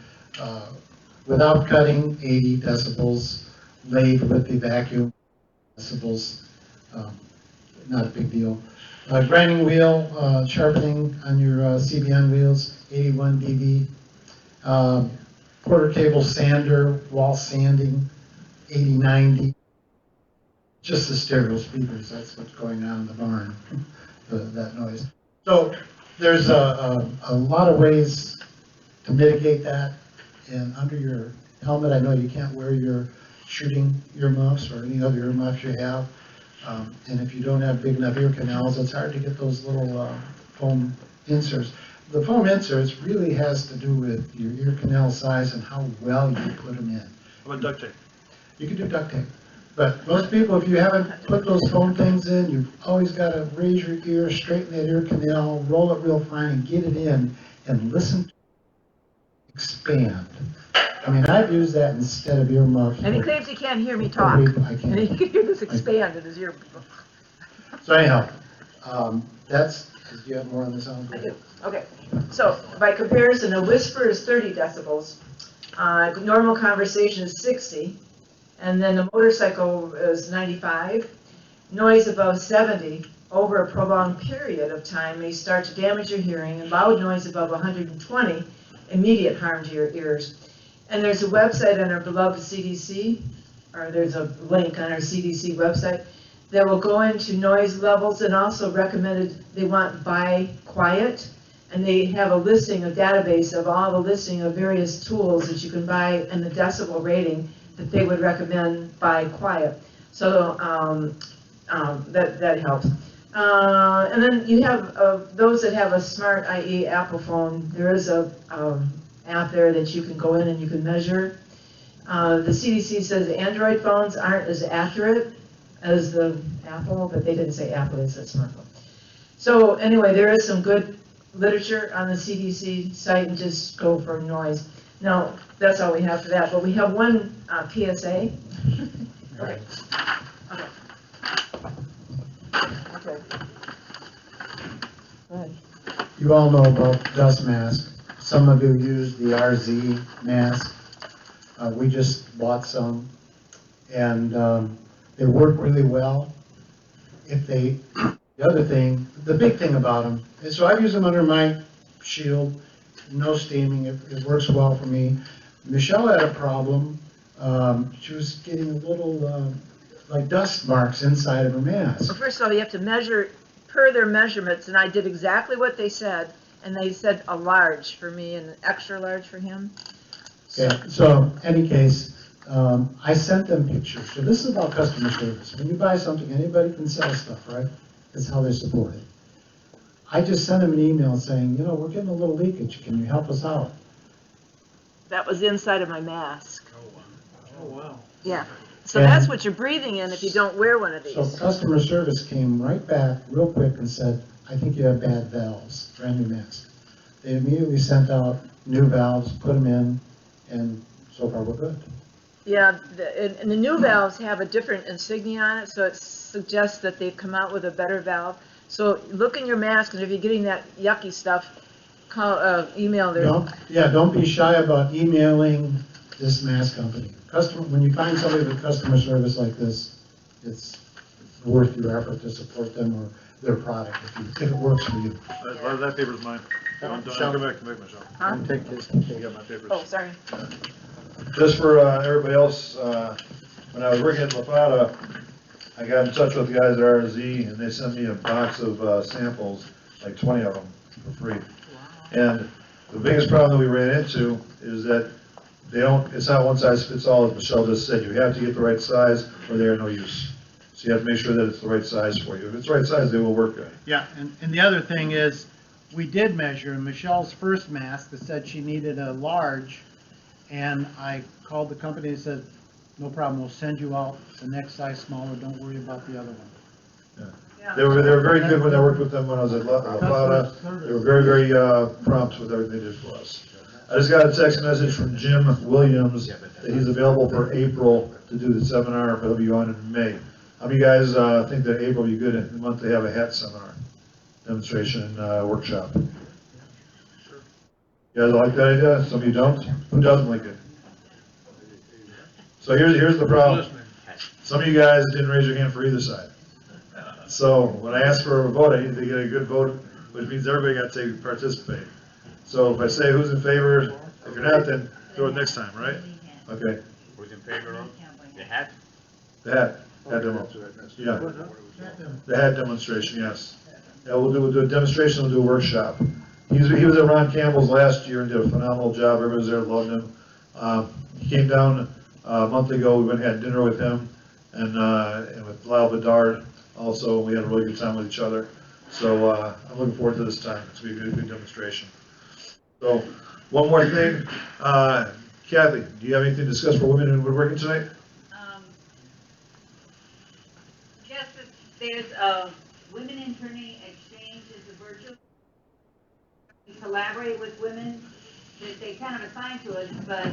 without cutting, 80 decibels. Lathe with the vacuum, decibels, not a big deal. Grinding wheel, sharpening on your CBN wheels, 81 dB. Quarter table sander, wall sanding, 80-90. Just the stereo speakers, that's what's going on in the barn, that noise. So there's a lot of ways to mitigate that. And under your helmet, I know you can't wear your shooting earmuffs or any other earmuffs you have. And if you don't have big enough ear canals, it's hard to get those little foam inserts. The foam inserts really has to do with your ear canal size and how well you put them in.
How about duct tape?
You can do duct tape. But most people, if you haven't put those foam things in, you've always got to raise your ear, straighten that ear canal, roll it real fine, and get it in, and listen to it expand. I mean, I've used that instead of earmuffs.
And he claims he can't hear me talk.
I can't.
And he can hear this expand in his ear.
So anyhow, do you have more on this?
I do. Okay. So by comparison, a whisper is 30 decibels. Normal conversation is 60. And then a motorcycle is 95. Noise above 70 over a prolonged period of time may start to damage your hearing, and loud noise above 120, immediate harm to your ears. And there's a website on our beloved CDC, or there's a link on our CDC website that will go into noise levels, and also recommended they want buy quiet, and they have a listing, a database of all the listing of various tools that you can buy and the decibel rating that they would recommend buy quiet. So that helps. And then you have those that have a smart, i.e. Apple phone. There is a app there that you can go in and you can measure. The CDC says Android phones aren't as accurate as the Apple, but they didn't say Apple, they said smartphone. So anyway, there is some good literature on the CDC site, and just go for noise. Now, that's all we have for that, but we have one PSA. Okay. Okay. Go ahead.
You all know about dust mask. Some of you use the RZ mask. We just bought some, and they work really well. The other thing, the big thing about them is, so I use them under my shield, no steaming, it works well for me. Michelle had a problem. She was getting a little like dust marks inside of her mask.
Well, first of all, you have to measure per their measurements, and I did exactly what they said, and they said a large for me and an extra large for him.
Yeah, so any case, I sent them pictures. So this is about customer service. When you buy something, anybody can sell stuff, right? That's how they support it. I just sent them an email saying, we're getting a little leakage. Can you help us out?
That was inside of my mask.
Oh, wow.
Yeah. So that's what you're breathing in if you don't wear one of these.
So customer service came right back real quick and said, I think you have bad valves, brand new mask. They immediately sent out new valves, put them in, and so far we're good.
Yeah, and the new valves have a different insignia on it, so it suggests that they've come out with a better valve. So look in your mask, and if you're getting that yucky stuff, email their...
Don't be shy about emailing this mask company. When you find somebody with customer service like this, it's worth your effort to support them or their product if it works for you.
That paper's mine. I'm going back to make myself.
Huh?
Take this. I got my papers.
Oh, sorry.
Just for everybody else, when I was working at La Plata, I got in touch with the guys at RZ, and they sent me a box of samples, like 20 of them, for free. And the biggest problem that we ran into is that it's not one size fits all, as Michelle just said. You have to get the right size or they are no use. So you have to make sure that it's the right size for you. If it's the right size, they will work good.
Yeah, and the other thing is,
we did measure, and Michelle's first mask that said she needed a large, and I called the company and said, no problem, we'll send you out the next size smaller, don't worry about the other one.
They were very good when I worked with them when I was at La Plata. They were very prompt with everything they did for us. I just got a text message from Jim Williams that he's available for April to do the seminar, but he'll be on in May. How many guys think that April will be good in the month to have a hat seminar, demonstration, and workshop? You guys like that idea? Some of you don't? Who doesn't like it? So here's the problem. Some of you guys didn't raise your hand for either side. So when I ask for a vote, I need to get a good vote, which means everybody got to participate. So if I say who's in favor, if you're not, then do it next time, right? Okay.
Who's in favor of the hat?
The hat demo. Yeah. The hat demonstration, yes. Yeah, we'll do a demonstration, we'll do a workshop. He was at Ron Campbell's last year and did a phenomenal job. Everybody was there, loved him. He came down a month ago. We went and had dinner with him and with Lyle Bedard also. We had a really good time with each other. So I'm looking forward to this time. It's going to be a good demonstration. So one more thing. Kathy, do you have anything to discuss for women in woodworking tonight?
Just that there's a Women in Turning Exchange is a virtual. We collaborate with women that they kind of assign to us, but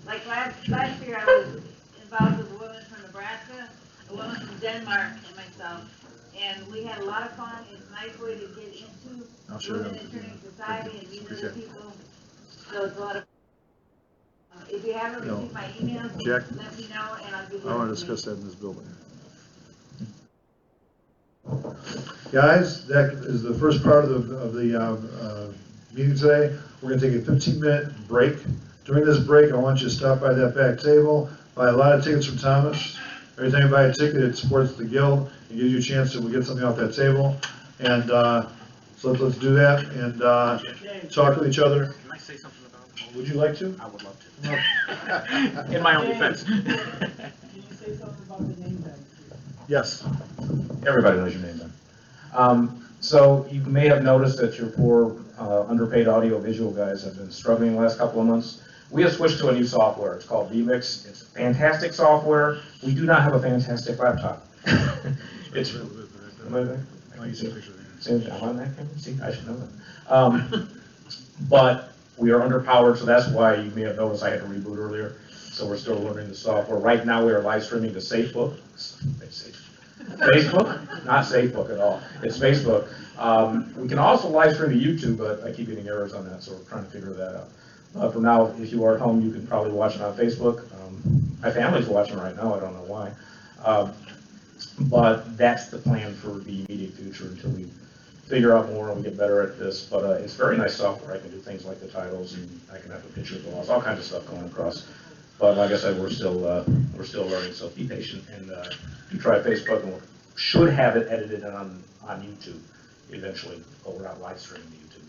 like last year I was involved with a woman from Nebraska, a woman from Denmark, and myself. And we had a lot of fun. It's a nice way to get into women in turning society and meet other people. So it's a lot of if you haven't received my emails,
Jack,
let me know and I'll give you
I want to discuss that in this building. Guys, that is the first part of the meeting today. We're going to take a 15-minute break. During this break, I want you to stop by that back table, buy a lot of tickets from Thomas. Every time you buy a ticket, it supports the guild. It gives you a chance to get something off that table. And so let's do that and talk with each other.
Can I say something about it?
Would you like to?
I would love to. In my own defense.
Can you say something about the name tag?
Yes.
Everybody knows your name then. So you may have noticed that your poor underpaid audio-visual guys have been struggling the last couple of months. We have switched to a new software. It's called vMix. It's fantastic software. We do not have a fantastic laptop. It's. Am I there? I'm on that camera? See, I should know that. But we are underpowered, so that's why you may have noticed I had to reboot earlier. So we're still learning the software. Right now we are live streaming to Facebook. Facebook? Not SafeBook at all. It's Facebook. We can also live stream to YouTube, but I keep getting errors on that, so we're trying to figure that out. For now, if you are at home, you can probably watch it on Facebook. My family's watching right now. I don't know why. But that's the plan for the immediate future until we figure out more and we get better at this. But it's very nice software. I can do things like the titles, and I can have a picture of the walls, all kinds of stuff going across. But like I said, we're still learning. So be patient and do try Facebook, and we should have it edited on YouTube eventually. But we're not live streaming to YouTube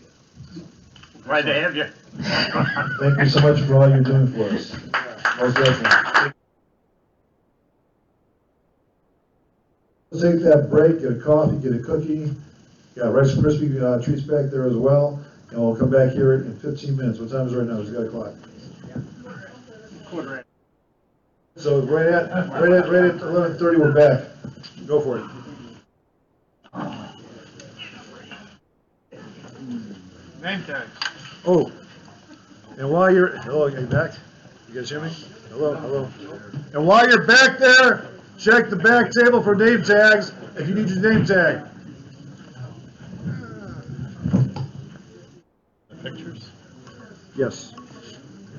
yet.
Glad to have you.
Thank you so much for all you're doing for us. Most definitely. Let's take that break, get a coffee, get a cookie. Got Rice Krispie treats back there as well. And we'll come back here in 15 minutes. What time is it right now? It's 5:00. So right at 11:30, we're back. Go for it.
Name tag.
Oh, and while you're, hello, are you back? You guys hear me? Hello, hello. And while you're back there, check the back table for name tags if you need your name tag.
Pictures?
Yes.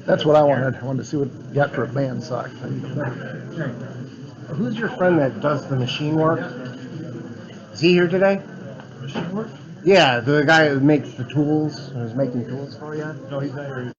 That's what I wanted. I wanted to see what you got for a band sock.
Who's your friend that does the machine work? Is he here today?
Machine work?
Yeah, the guy who makes the tools, who's making tools for you?
No, he's not here.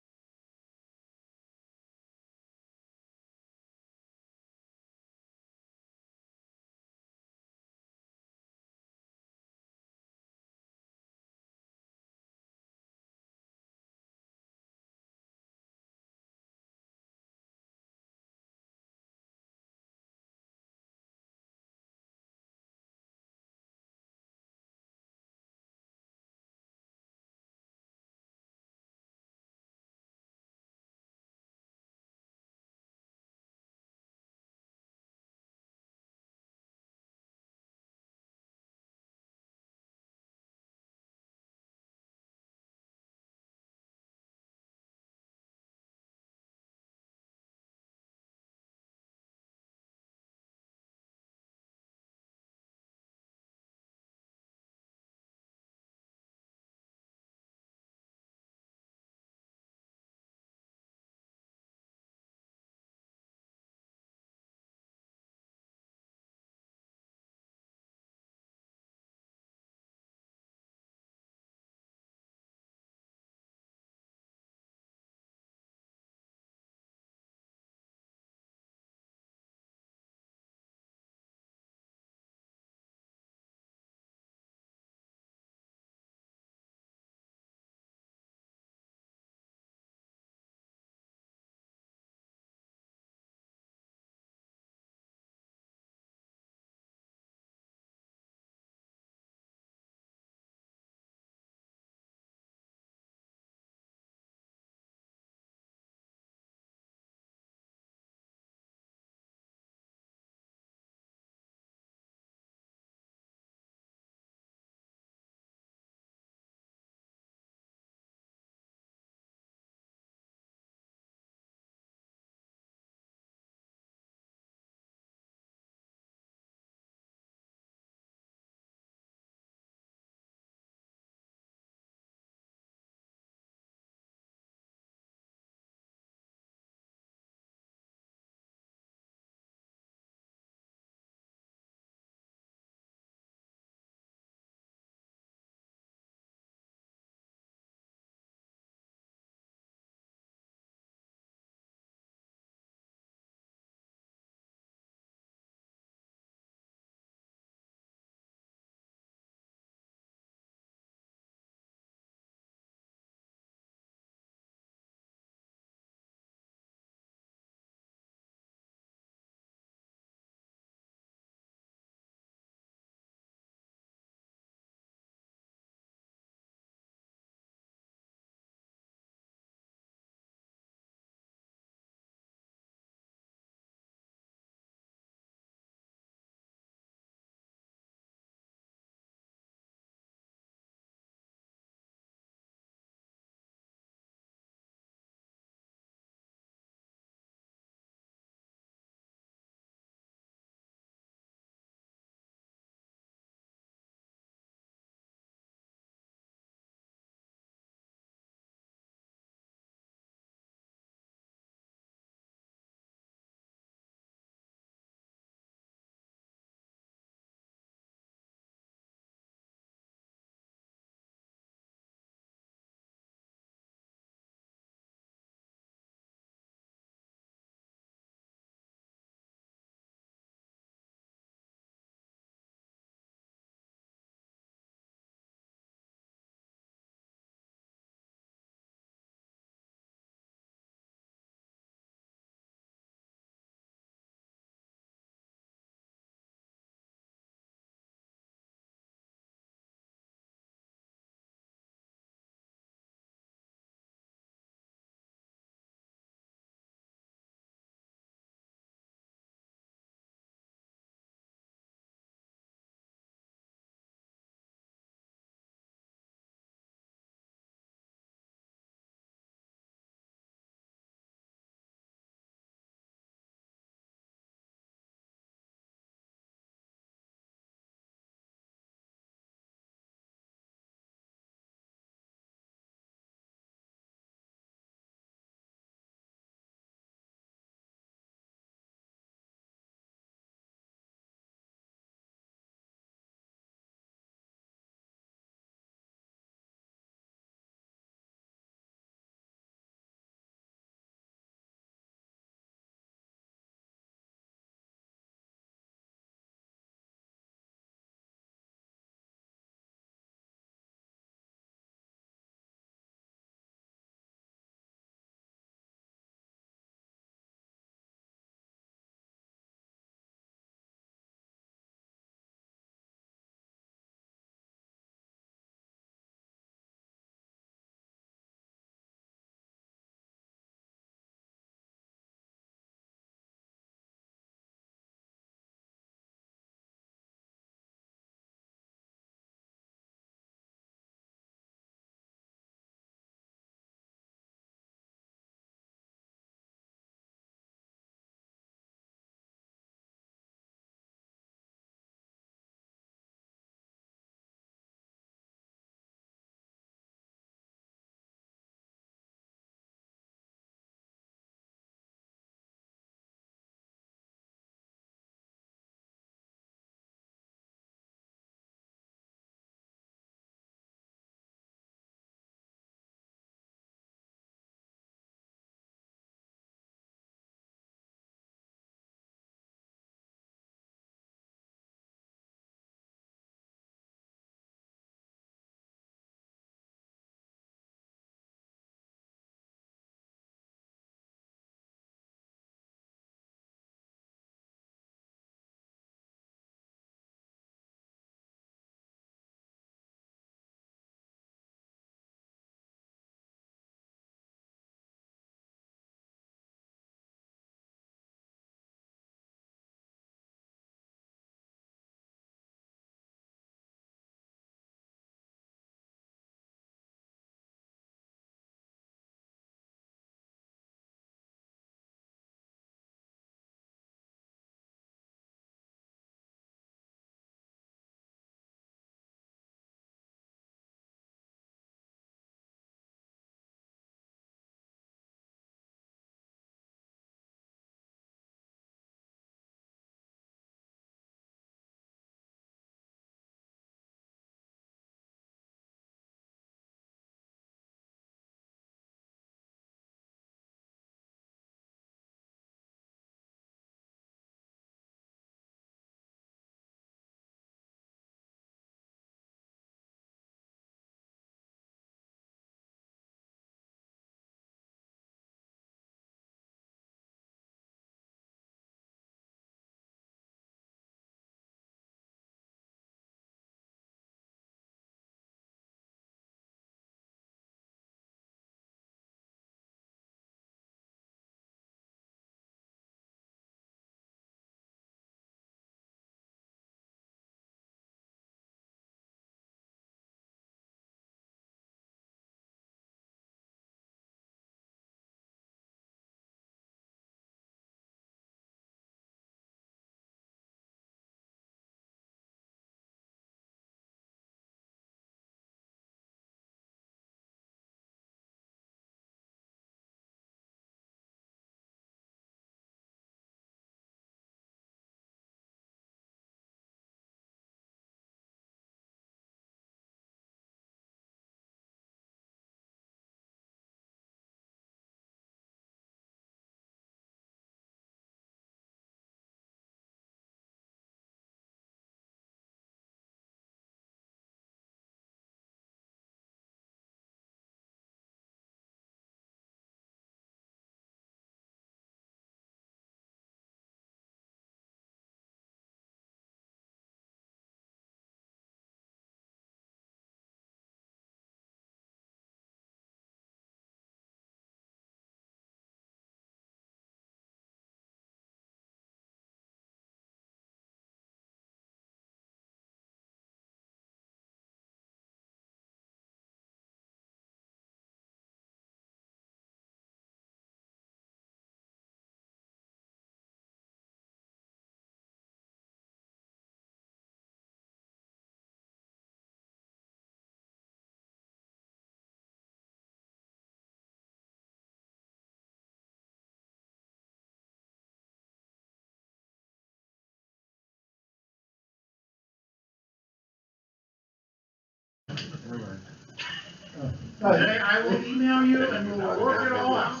Okay,
I will email you and we'll work it all out.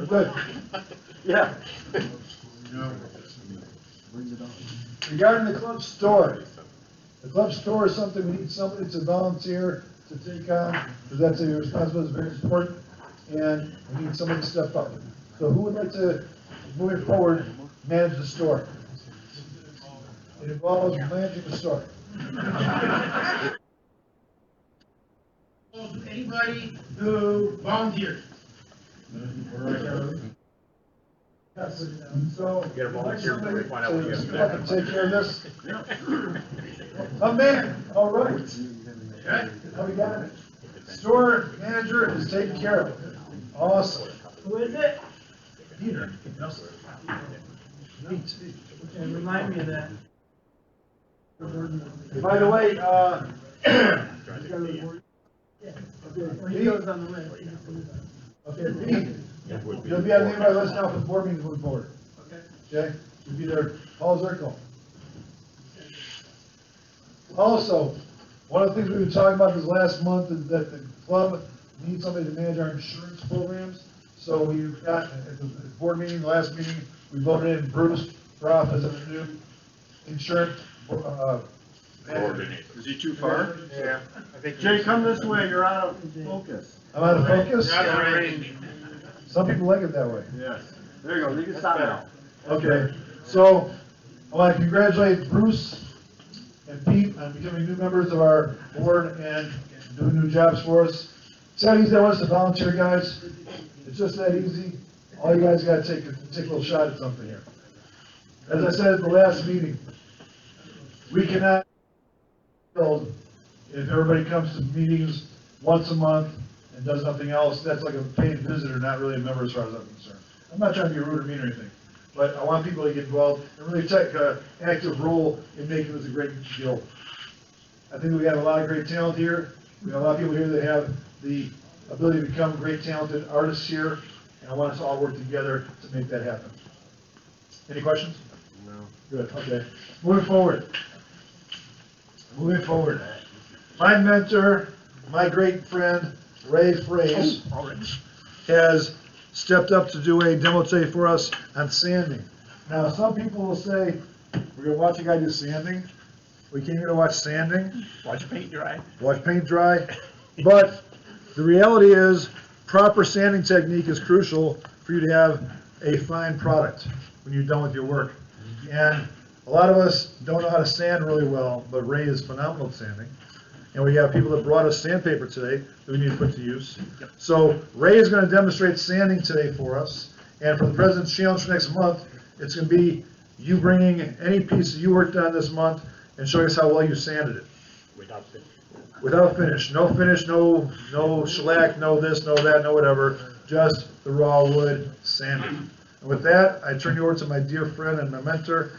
Good.
Yeah.
Regarding the club store, the club store is something we need somebody to volunteer to take on, because that's a responsibility, it's very important, and we need somebody to step up. So who would like to, moving forward, manage the store? It involves managing the store.
Anybody who volunteers.
Yes, so.
Get a volunteer before we find out what you have to do.
Step up and take care of this. A man, all right.
Okay.
How we got it? Store manager is taken care of. Awesome.
Who is it?
Peter. Neat.
Okay, remind me of that.
By the way,
He goes on the list.
okay, Pete, you'll be on the invite list now for the board meeting moving forward. Okay? You'll be there, Paul Zirkle. Also, one of the things we've been talking about this last month is that the club needs somebody to manage our insurance programs. So we've got, at the board meeting, the last meeting, we voted in Bruce Roth as a new insurance,
Coordinator. Is he too far? Yeah. Jay, come this way, you're out of focus.
I'm out of focus?
You're out of range.
Some people like it that way.
Yes. There you go, you can stop now.
Okay, so I want to congratulate Bruce and Pete on becoming new members of our board and doing new jobs for us. See how easy that was to volunteer, guys? It's just that easy. All you guys got to take a little shot at something here. As I said at the last meeting, we cannot build if everybody comes to meetings once a month and does nothing else. That's like a paid visitor, not really a member as far as I'm concerned. I'm not trying to be rude or mean or anything, but I want people to get involved and really take an active role in making this a great deal. I think we got a lot of great talent here. We got a lot of people here that have the ability to become great talented artists here, and I want us to all work together to make that happen. Any questions? No. Good, okay. Moving forward. My mentor, my great friend, Ray Frase, has stepped up to do a demo today for us on sanding. Now, some people will say, we're gonna watch a guy do sanding. We came here to watch sanding.
Watch paint dry.
Watch paint dry. But the reality is, proper sanding technique is crucial for you to have a fine product when you're done with your work. And a lot of us don't know how to sand really well, but Ray is phenomenal at sanding. And we have people that brought us sandpaper today that we need to put to use. So Ray is going to demonstrate sanding today for us. And for the President's Challenge for next month, it's going to be you bringing any piece that you worked on this month and showing us how well you sanded it.
Without finish.
Without finish. No finish, no shellac, no this, no that, no whatever. Just the raw wood sanded. And with that, I turn you over to my dear friend and my mentor,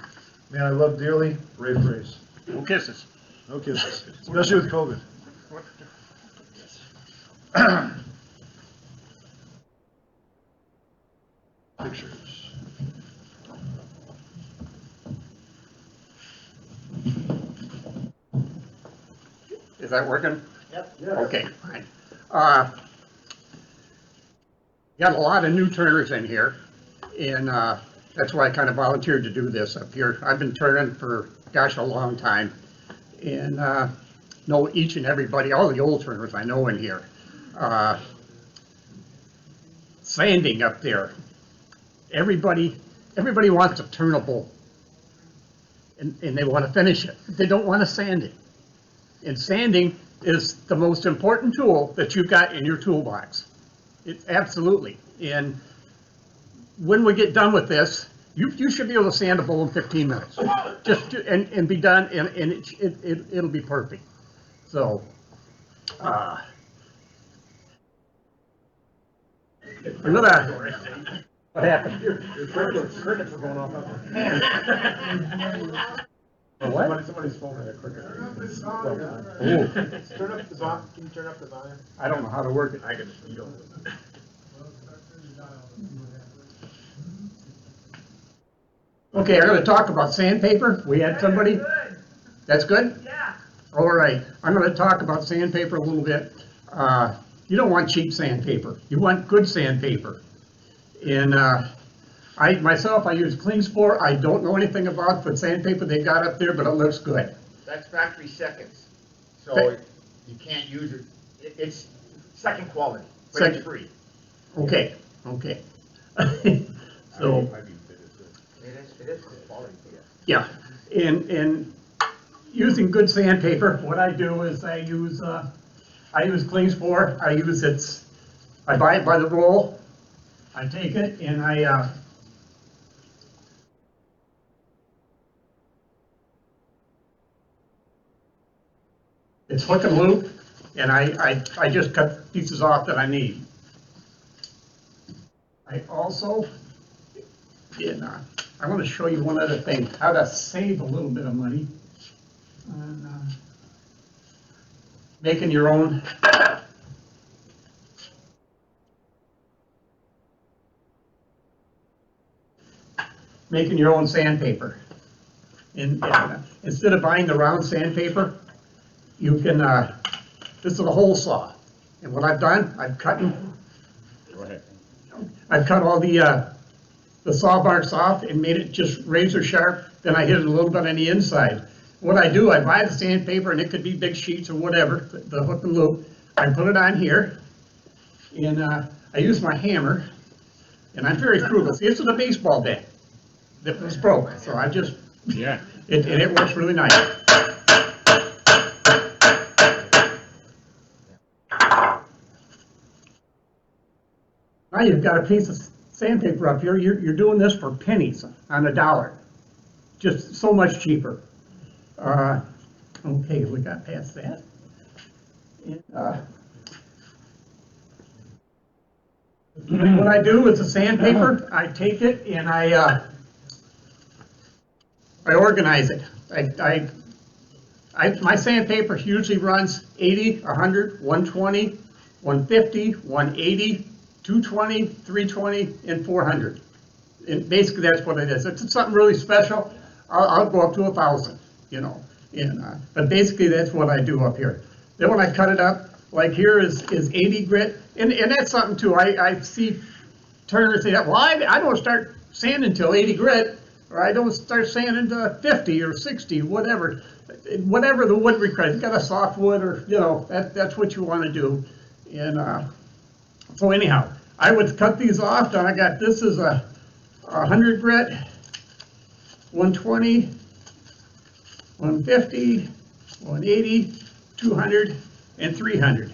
man I love dearly, Ray Frase.
No kisses.
No kisses, especially with COVID. Pictures.
Is that working?
Yep.
Okay, fine. Got a lot of new turners in here, and that's why I kind of volunteered to do this up here. I've been turning for, gosh, a long time, and know each and everybody, all the old turners I know in here. Sanding up there. Everybody wants a turnable, and they want to finish it. They don't want to sand it. And sanding is the most important tool that you've got in your toolbox. It's absolutely. And when we get done with this, you should be able to sand a bowl in 15 minutes. And be done, and it'll be perfect. So, what happened?
Your crickets were going off.
What?
Somebody's phone had a cricket.
Ooh.
Turn up the volume. Can you turn up the volume?
I don't know how to work it.
I can. You don't.
Okay, I'm going to talk about sandpaper. We had somebody. That's good?
Yeah.
All right, I'm gonna talk about sandpaper a little bit. You don't want cheap sandpaper. You want good sandpaper. And I use Clean Sport. I don't know anything about the sandpaper they got up there, but it looks good.
That's factory seconds, so you can't use it, it's second quality, but it's free.
Okay, okay. So,
It is good quality,
yeah,
yes.
and using good sandpaper, what I do is I use Clean Sport. I buy it by the roll. I take it and it's hook and loop, and I just cut pieces off that I need. I also, I want to show you one other thing, how to save a little bit of money on making your own sandpaper. And instead of buying the round sandpaper, you can, this is a hole saw. And what I've done, I've cut all the saw marks off and made it just razor sharp. Then I hit it a little bit on the inside. What I do, I buy the sandpaper, and it could be big sheets or whatever, the hook and loop. I put it on here, and I use my hammer, and I'm very frugal. See, this is a baseball bat that was broke, so I just, it works really nice. Now you've got a piece of sandpaper up here. You're doing this for pennies on a dollar. Just so much cheaper. Okay, we got past that. And, what I do with the sandpaper, I take it and I organize it. My sandpaper usually runs 80, 100, 120, 150, 180, 220, 320, and 400. And basically that's what it is. If it's something really special, I'll go up to 1,000, you know. And, but basically that's what I do up here. Then when I cut it up, like here is 80 grit. And that's something too. I see turners say, well, I don't start sanding until 80 grit, or I don't start sanding to 50 or 60, whatever. Whatever the wood requires. You got a soft wood, or, you know, that's what you want to do. And so anyhow, I would cut these off, and I got, this is a 100 grit, 120, 150, 180, 200, and 300.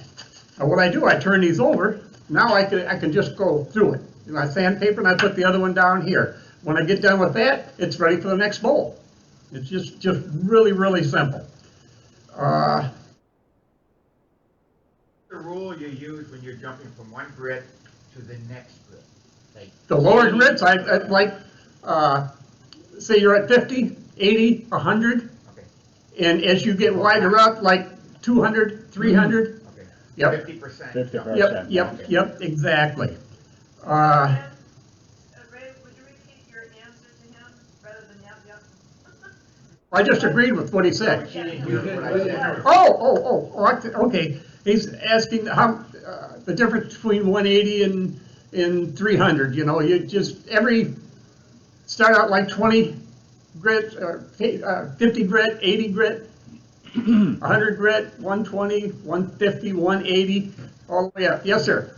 Now what I do, I turn these over. Now I can just go through it. I sandpaper, and I put the other one down here. When I get done with that, it's ready for the next bowl. It's just really, really simple.
The rule you use when you're jumping from one grit to the next grit. Like
the lower grits, I like, say you're at 50, 80, 100, okay. And as you get wider up, like 200, 300.
Okay.
Yep.
50%.
50%.
Yep, exactly. I just agreed with what he said. Okay. He's asking how the difference between 180 and 300. You know, you just start out like 20 grit, 50 grit, 80 grit, 100 grit, 120, 150, 180, all the way up. Yes, sir.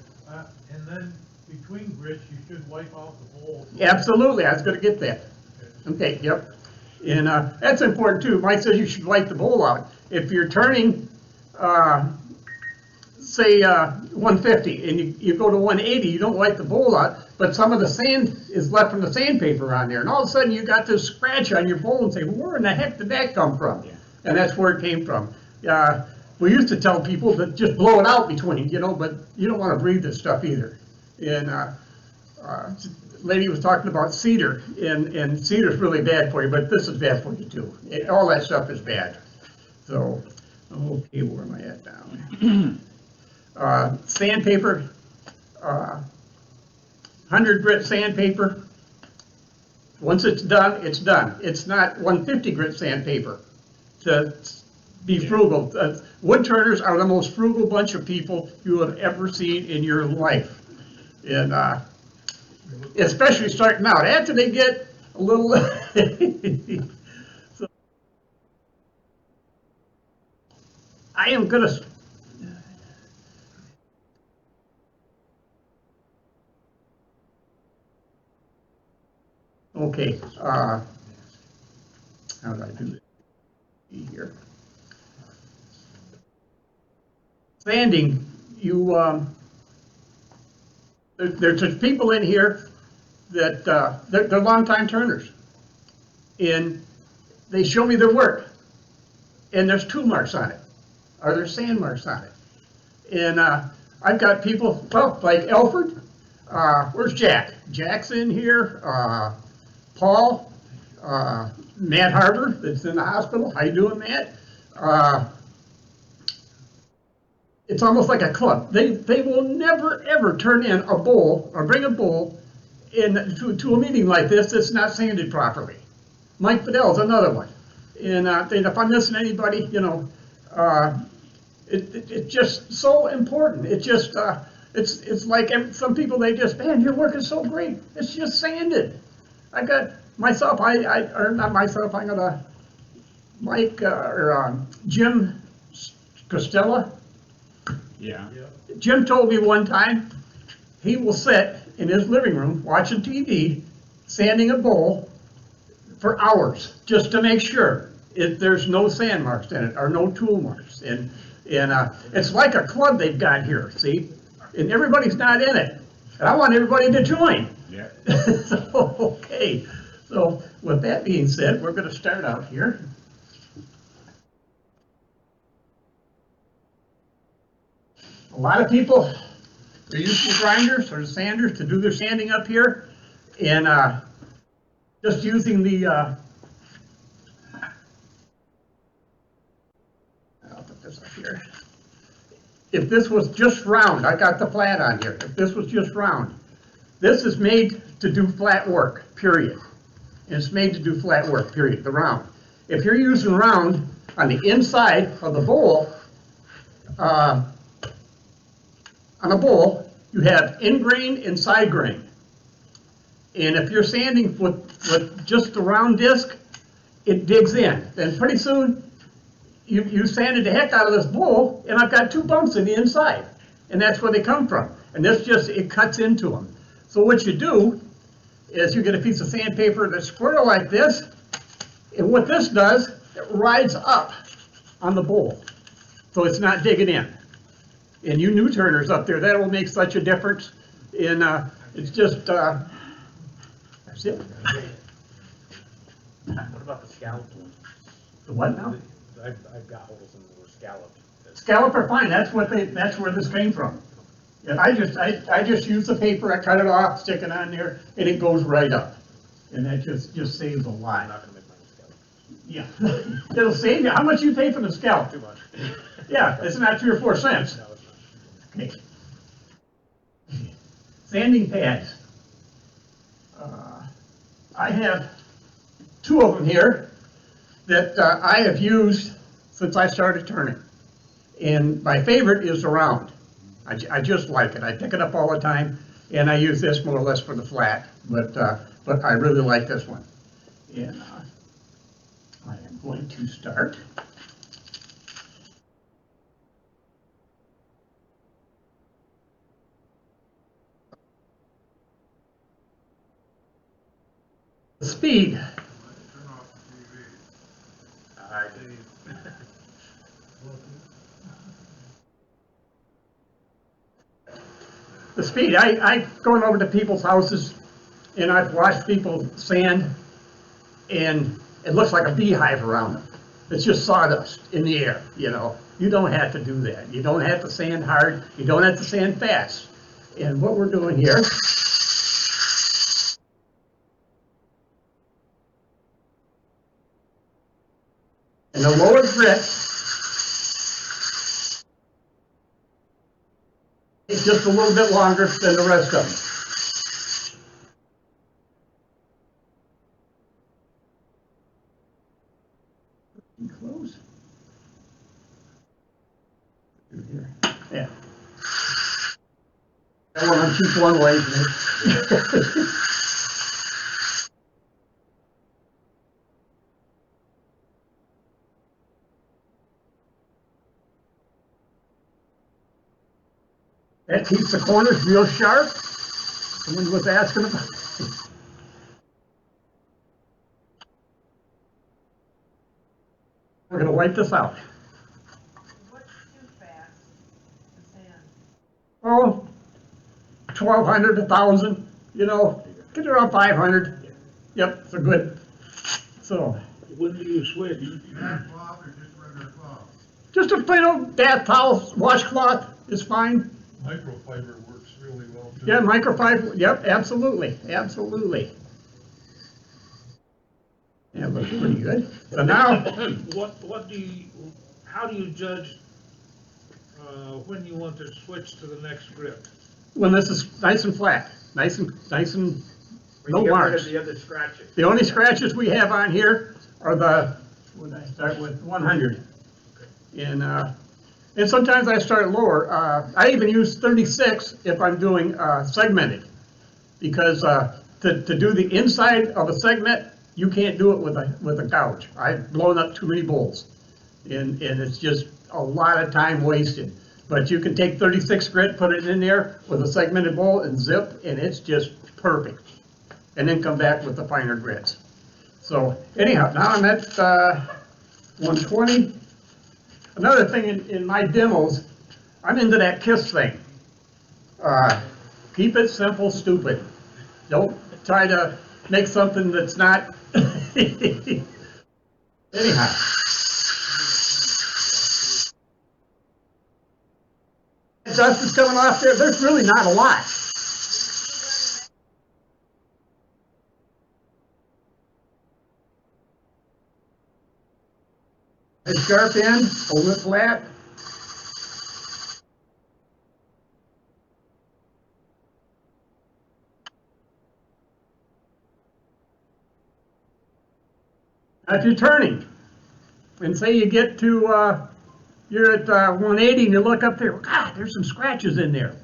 And then between grits, you should wipe out the bowl.
Absolutely, I was going to get that. Okay, yep. And that's important too. Mike says you should wipe the bowl out. If you're turning, say 150, and you go to 180, you don't wipe the bowl out, but some of the sand is left from the sandpaper on there, and all of a sudden you got this scratch on your bowl and say, well, where in the heck did that come from? Yeah. And that's where it came from. We used to tell people to just blow it out between, you know, but you don't want to breathe this stuff either. And lady was talking about cedar, and cedar's really bad for you, but this is bad for you too. All that stuff is bad. So, okay, where am I at now? Sandpaper, 100 grit sandpaper. Once it's done, it's done. It's not 150 grit sandpaper. be frugal. Wood turners are the most frugal bunch of people you have ever seen in your life. And especially starting out. After they get a little... So, I am going to... Okay, how do I do this here? Sanding, there's people in here that they're longtime turners, and they show me their work, and there's tool marks on it, or there's sand marks on it, and I've got people, well, like Alfred, where's Jack? Jack's in here, Paul, Matt Harbor, that's in the hospital. How you doing, Matt? It's almost like a club. They will never ever turn in a bowl or bring a bowl to a meeting like this that's not sanded properly. Mike Fidel's another one. And if I'm missing anybody, it's just so important. It just it's like some people, they just, man, your work is so great. It's just sanded. I got myself, or not myself, I'm gonna Mike or Jim Costella.
Yeah.
Jim told me one time he will sit in his living room watching TV, sanding a bowl for hours just to make sure there's no sand marks in it or no tool marks. And it's like a club they've got here, see? And everybody's not in it. And I want everybody to join.
Yeah.
So, okay. So with that being said, we're going to start out here. A lot of people are using grinders or sanders to do their sanding up here, and just using the I'll put this up here. If this was just round, I got the flat on here. If this was just round, this is made to do flat work, period. And it's made to do flat work, period, the round. If you're using round on the inside of the bowl, on a bowl, you have in grain and side grain. And if you're sanding with just the round disc, it digs in. Then pretty soon, you sanded the heck out of this bowl, and I've got two bumps in the inside. And that's where they come from. And this just, it cuts into them. So what you do is you get a piece of sandpaper that's square like this, and what this does, it rides up on the bowl. So it's not digging in. And you new turners up there, that will make such a difference. And it's just, that's it.
What about the scallop one?
The what now?
I've got holes in the scallop.
Scallop are fine, that's where this came from. And I just use the paper, I cut it off, stick it on there, and it goes right up. And that just saves a lot.
I'm not gonna make my own scallop.
Yeah, it'll save you. How much you pay for the scallop?
Too much.
Yeah, it's not 3 or 4 cents.
No, it's not.
Okay. Sanding pads. I have 2 of them here that I have used since I started turning. And my favorite is the round. I just like it. I pick it up all the time, and I use this more or less for the flat. But I really like this one. And I am going to start. The speed. The speed. I've gone over to people's houses and I've watched people sand, and it looks like a beehive around them. It's just sawdust in the air, you know. You don't have to do that. You don't have to sand hard. You don't have to sand fast. And what we're doing here, and the lower grit is just a little bit longer than the rest of them. Close. I want to keep one way. That keeps the corners real sharp. Someone was asking about. We're gonna wipe this out.
What's too fast? The sand.
Oh, 1,200, 1,000, you know, get around 500. Yep, it's a good, so.
When do you switch?
Just a plain old bath towel, washcloth is fine.
Microfiber works really well too.
Yeah, microfiber, yep, absolutely, absolutely. Yeah, looks pretty good. So now,
What do you, how do you judge, when you want to switch to the next grip?
when this is nice and flat, nice and, no
When you get rid of
marks.
the other scratches.
The only scratches we have on here are the, what did I start with, 100. And sometimes I start lower. I even use 36 if I'm doing segmented. Because to do the inside of a segment, you can't do it with a gouge. I've blown up too many bowls. And it's just a lot of time wasted. But you can take 36 grit, put it in there with a segmented bowl and zip, and it's just perfect. And then come back with the finer grits. So anyhow, now I'm at 120. Another thing in my demos, I'm into that KISS thing. Keep it simple, stupid. Don't try to make something that's not. Anyhow. Dust is coming off there. There's really not a lot. A sharp end, hold it flat. Now if you're turning, and say you get to, you're at 180 and you look up there, God, there's some scratches in there.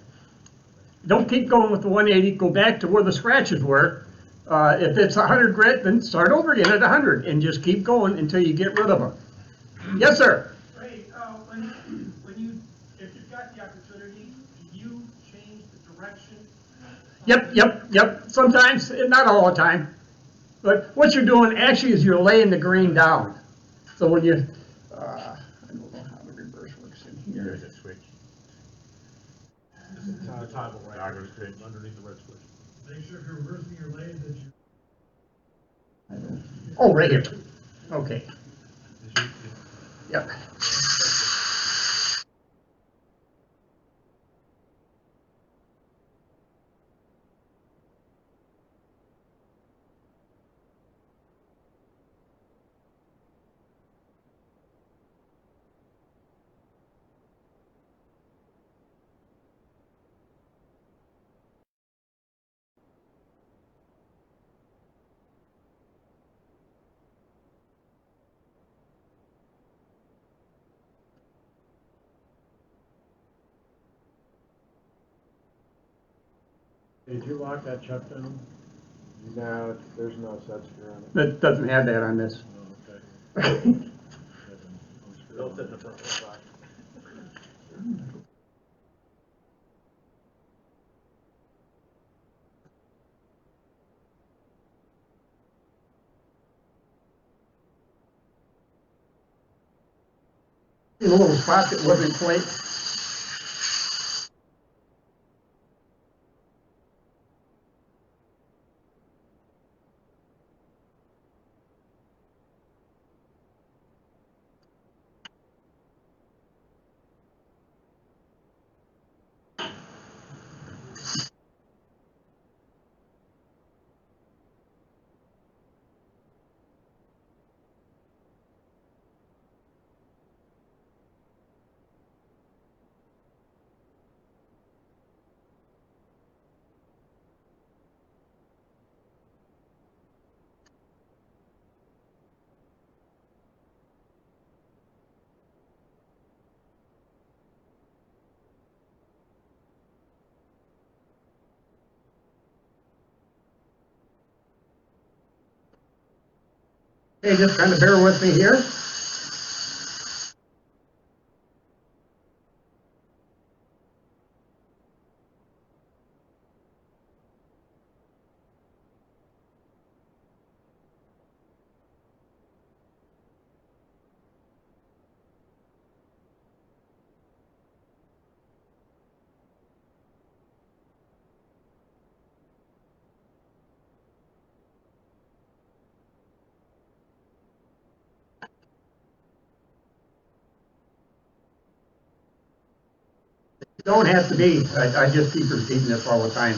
Don't keep going with the 180, go back to where the scratches were. If it's 100 grit, then start over again at 100 and just keep going until you get rid of them. Yes, sir?
Ray, if you've got the opportunity, do you change the direction?
Yep. Sometimes, not all the time. But what you're doing actually is you're laying the grain down. So when you, I don't know how the reverse works in here.
There's a switch. Toggle right underneath the red switch.
Make sure if you're reversing your lathe that you.
Oh, right here. Okay. Yep.
Did you lock that chuck down?
No, there's no such screw on it.
That doesn't have that on this.
Oh, okay. Built in the front wheel back.
In a little spot that wasn't quite. Okay, just kind of bear with me here. You don't have to be, I just keep repeating this all the time.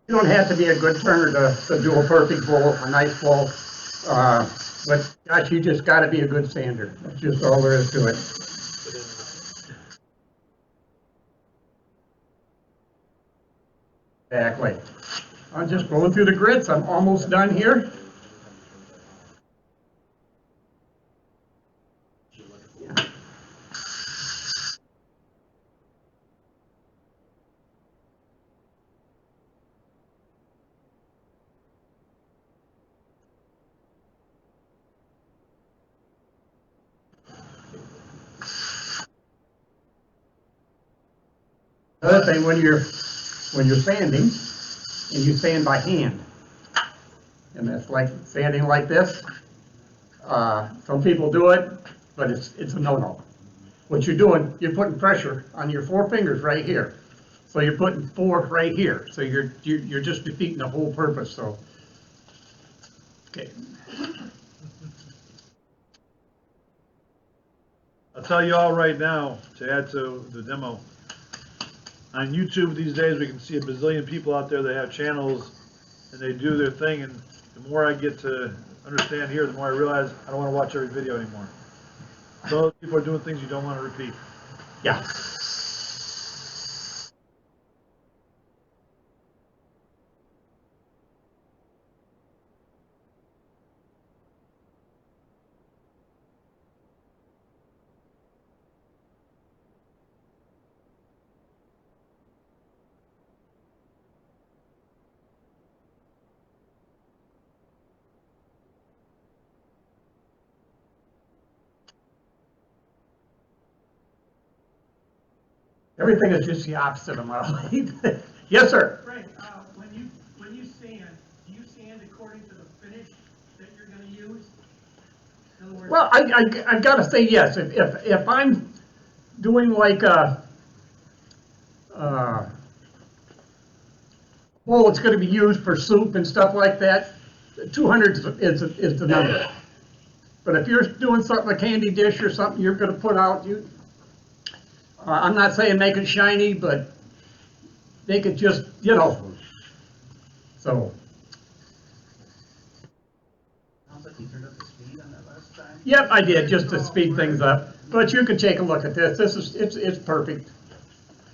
You don't have to be a good turner to do a perfect bowl, a nice bowl. But gosh, you just got to be a good sander. That's just all there is to it. Exactly. I'm just going through the grits. I'm almost done here. Another thing, when you're sanding, and you sand by hand, and that's like sanding like this. Some people do it, but it's a no-no. What you're doing, you're putting pressure on your 4 fingers right here. So you're putting 4 right here. So you're just defeating the whole purpose. So, okay.
I'll tell you all right now, to add to the demo, on YouTube these days we can see a bazillion people out there that have channels and they do their thing, and the more I get to understand here, the more I realize I don't want to watch every video anymore. So people are doing things you don't want to repeat.
Yeah. Everything is just the opposite of my life. Yes, sir.
Frank, when you sand, do you sand according to the finish that you're going to use? In other words,
Well, I got to say yes. If I'm doing like a bowl that's going to be used for soup and stuff like that, 200 is the number. But if you're doing something, a candy dish or something, you're going to put out, I'm not saying make it shiny, but make it just, so. Yep, I did, just to speed things up. But you can take a look at this. It's perfect.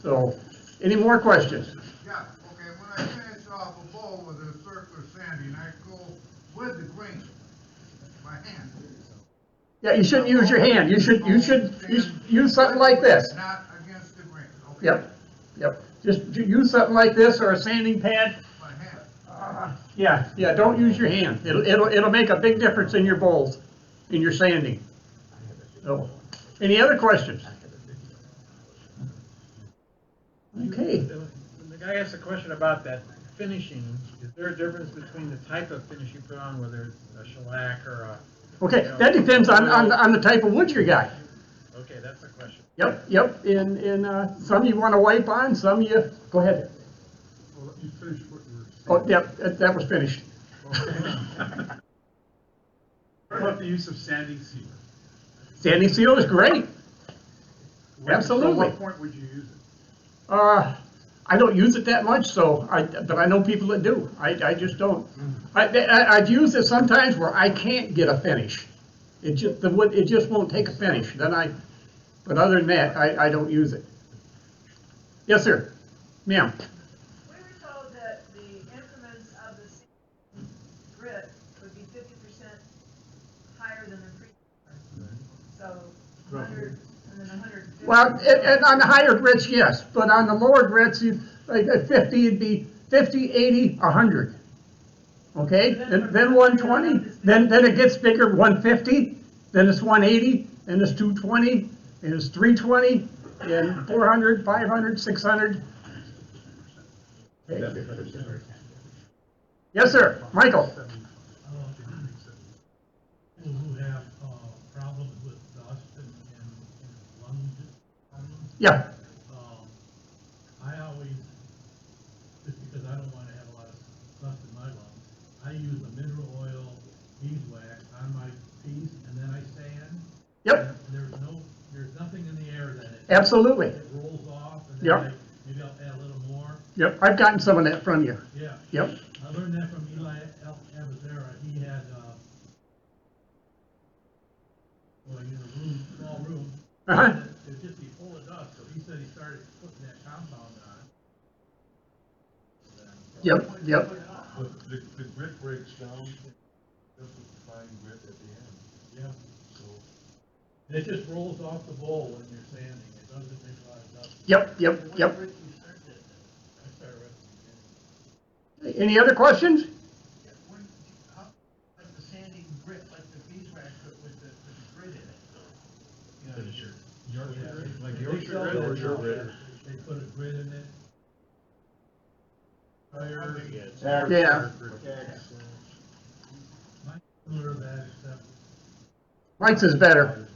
So, any more questions?
Yeah, okay, when I finish off a bowl with a circular sanding, I go with the grain by hand.
Yeah, you shouldn't use your hand. You should use something like this.
Not against the grain, okay?
Yep. Just use something like this or a sanding pad.
By hand.
Yeah, don't use your hand. It'll make a big difference in your bowls, in your sanding. So, any other questions? Okay.
The guy asked a question about that finishing. Is there a difference between the type of finish you put on, whether it's a shellac or a...
Okay, that depends on the type of wood you got.
Okay, that's the question.
Yep. In some you want to wipe on, some you go ahead.
Well, let me finish what you were saying.
Oh, yep, that was finished.
What about the use of sanding seal?
Sanding seal is great. Absolutely.
At what point would you use it?
I don't use it that much, but I know people that do. I just don't. I've used it sometimes where I can't get a finish. It just won't take a finish. But other than that, I don't use it. Yes, sir. Ma'am.
We were told that the increments of the grit would be 50% higher than the previous. So 100 and then 150.
Well, on the higher grits, yes, but on the lower grits, like at 50, it'd be 50, 80, 100. Okay, then 120. Then it gets bigger, 150, then it's 180, then it's 220, and it's 320, and 400, 500, 600. Yes, sir, Michael.
People who have problems with dust and lung problems.
Yeah.
I always, just because I don't want to have a lot of dust in my lungs, I use a mineral oil beeswax on my piece, and then I sand.
Yep.
There's nothing in the air that
Absolutely.
It rolls off, and then
Yep.
maybe I'll add a little more.
Yep, I've gotten some of that from you.
Yeah.
Yep.
I learned that from Eli Abazera. He had, well, in a room, small room.
Uh-huh.
It would just be full of dust, so he said he started putting that compound on.
Yep.
The grit breaks down, just with the fine grit at the end.
Yeah. So it just rolls off the bowl when you're sanding. It doesn't make a lot of dust.
Yep. Any other questions?
Like the sanding grit, like the beeswax, but with the grit in it. You know,
Like Yorkshire grit.
They put a grit in it.
Yeah.
Similar to that, except
Mike's is better.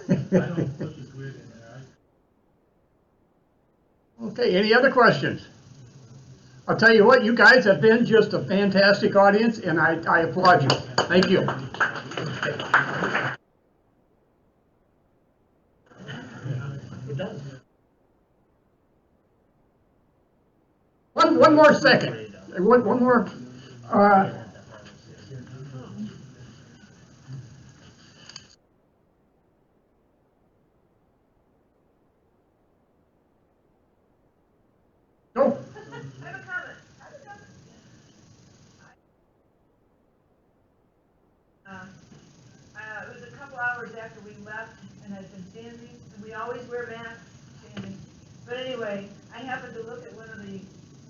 I don't put the grit in there.
Okay, any other questions? I'll tell you what, you guys have been just a fantastic audience, and I applaud you. Thank you. One more second. One more. Go.
It was a couple hours after we left, and I'd been sanding, and we always wear masks sanding. But anyway, I happened to look at one of the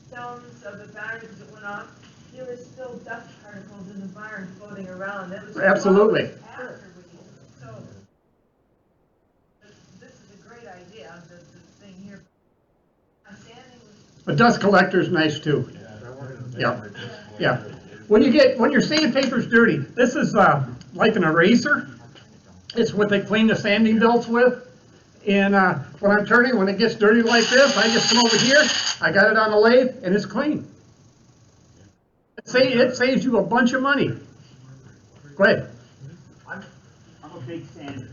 stones of the barn because it went off. There were still dust particles in the barn floating around. That was
Absolutely.
after we, so this is a great idea. This thing here. Sanding was
A dust collector is nice too. Yeah. When your sandpaper's dirty, this is like an eraser. It's what they clean the sanding belts with. And when I'm turning, when it gets dirty like this, I just come over here, I got it on the lathe, and it's clean. It saves you a bunch of money. Go ahead.
I'm a big sander.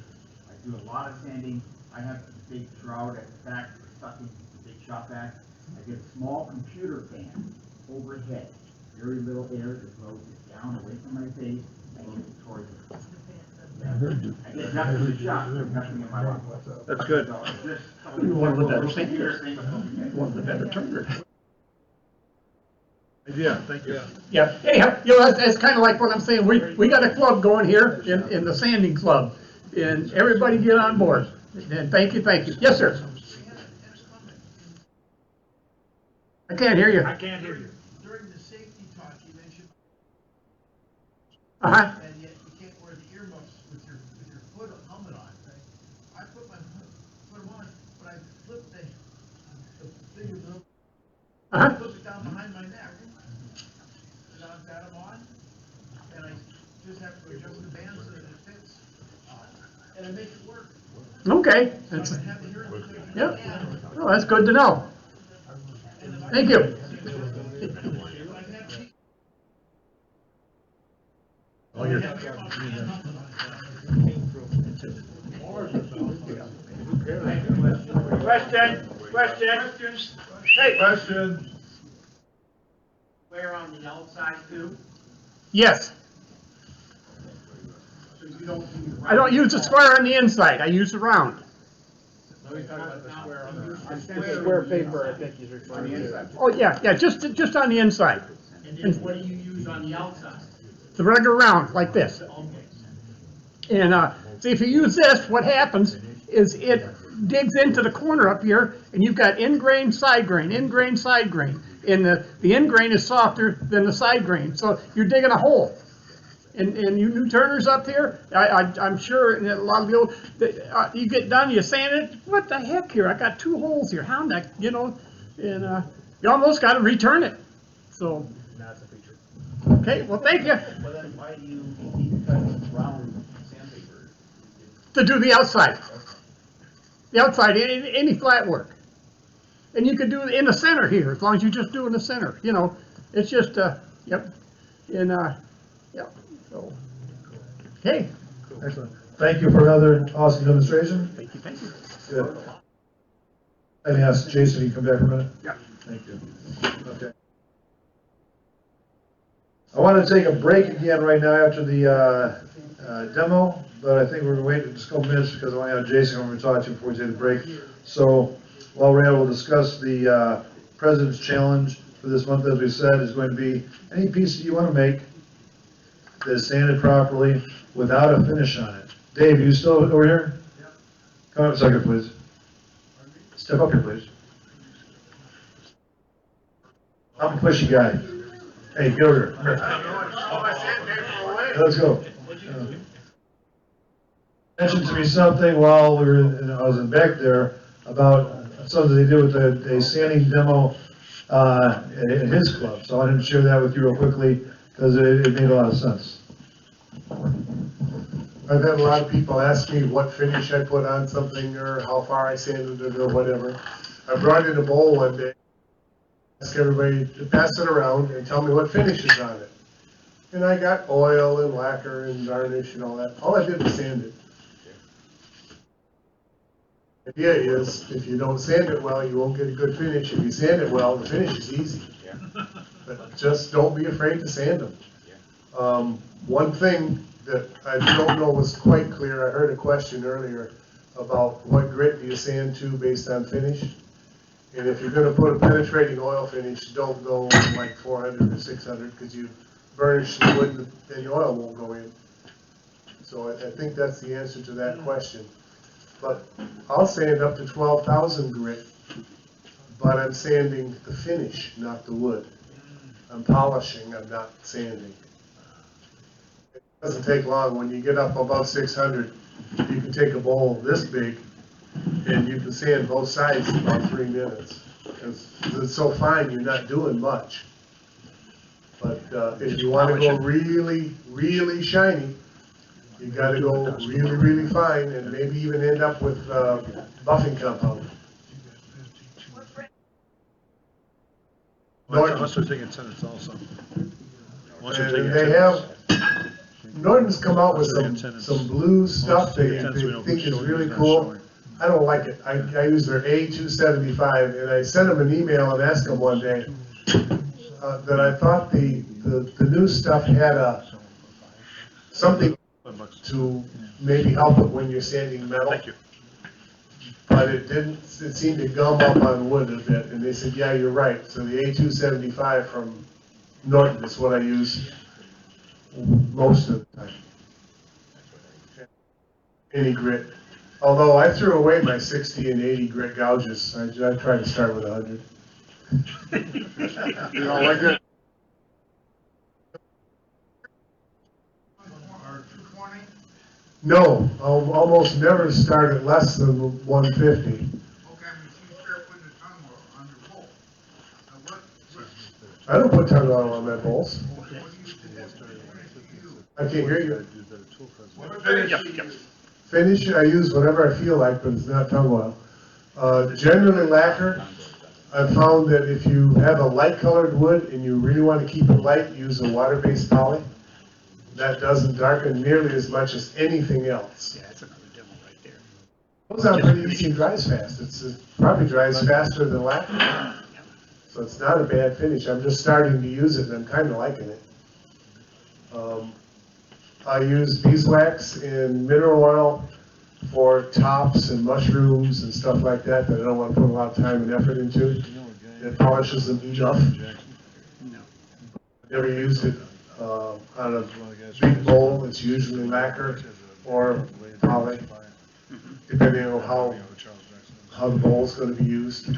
I do a lot of sanding. I have a big shroud at the back for sucking the big shop vac. I get a small computer fan overhead. Very little air just blows it down away from my face and blows it towards it.
I heard you.
I get nothing in the shop, there's nothing in my lungs.
That's good.
So it's just
You're one of the better
computer
sanders.
thing.
One of the better turners.
Yeah, thank you.
Yeah. Anyhow, that's kind of like what I'm saying. We got a club going here in the sanding club, and everybody get on board. And thank you. Yes, sir. I can't hear you.
I can't hear you. During the safety talk, you mentioned.
Uh-huh.
And yet you can't wear the earmuffs with your hood or helmet on, right? I put them on, but I flipped the thing with the,
Uh-huh.
flip it down behind my neck. And I've got them on, and I just have to adjust the band so that it fits. And I make it work.
Okay.
So I have the hearing.
Yep. Well, that's good to know. Thank you.
Oh, you're.
Question. Hey.
Question.
Wear on the outside too?
Yes.
So you don't use.
I don't use the square on the inside. I use the round.
Square paper, I think he's referring to.
Oh, yeah, just on the inside.
And then what do you use on the outside?
The regular round, like this. And see, if you use this, what happens is it digs into the corner up here, and you've got end grain, side grain, end grain, side grain. And the end grain is softer than the side grain, so you're digging a hole. And you new turners up here, I'm sure, and a lot of the old, you get done, you sand it, what the heck here, I got 2 holes here, how that, you know, and, you almost gotta return it, so.
That's a feature.
Okay, well, thank you.
Well, then why do you keep cutting round sandpaper?
To do the outside. The outside, any flat work. And you could do it in the center here, as long as you just do it in the center, you know, it's just, yep, and, yep, so, okay.
Excellent. Thank you for another awesome demonstration.
Thank you, thank you.
Good. Let me ask Jason, you come back for a minute?
Yeah.
Thank you. Okay. I want to take a break again right now after the demo, but I think we're going to wait just a couple minutes because I want to have Jason over to talk to you before we take the break. So while we're able to discuss the President's Challenge for this month, as we said, is going to be any piece that you want to make that is sanded properly without a finish on it. Dave, you still over here? Come up a second, please. Step up here, please. I'm a pushy guy. Hey, get over here. Let's go. Mentioned to me something while I was in back there about something they did with a sanding demo in his club. So I wanted to share that with you real quickly because it made a lot of sense.
I've had a lot of people ask me what finish I put on something or how far I sanded it or whatever. I brought in a bowl one day, ask everybody to pass it around and tell me what finish is on it. And I got oil and lacquer and varnish and all that. All I did was sand it. The idea is, if you don't sand it well, you won't get a good finish. If you sand it well, the finish is easy. But just don't be afraid to sand them. One thing that I don't know was quite clear, I heard a question earlier about what grit do you sand to based on finish. And if you're going to put a penetrating oil finish, don't go like 400 or 600 because you burnish the wood and the oil won't go in. So I think that's the answer to that question. But I'll sand up to 12,000 grit, but I'm sanding the finish, not the wood. I'm polishing, I'm not sanding. It doesn't take long. When you get up above 600, you can take a bowl this big and you can sand both sides in about 3 minutes. Because it's so fine, you're not doing much. But if you want to go really, really shiny, you got to go really, really fine and maybe even end up with buffing compound.
Unless they're taking tenants also.
And they have, Norton's come out with some blue stuff they think is really cool. I don't like it. I use their A275 and I sent them an email and asked them one day that I thought the new stuff had something to maybe help it when you're sanding metal.
Thank you.
But it didn't, it seemed to gum up on wood a bit, and they said, yeah, you're right. So the A275 from Norton is what I use most of the time. Any grit. Although I threw away my 60 and 80 grit gouges. I tried to start with 100.
You don't like it?
No, I'll almost never start at less than 150. I don't put tongue oil on my bowls. I can't hear you. Finish, I use whatever I feel like, but it's not tongue oil. Generally lacquer. I've found that if you have a light colored wood and you really want to keep it light, use a water-based poly. That doesn't darken nearly as much as anything else.
Yeah, that's another demo right there.
Goes on pretty easy and dries fast. It probably dries faster than lacquer. So it's not a bad finish. I'm just starting to use it and I'm kind of liking it. I use beeswax and mineral oil for tops and mushrooms and stuff like that that I don't want to put a lot of time and effort into. It polishes them enough. Never used it on a big bowl. It's usually lacquer or poly, depending on how the bowl's going to be used.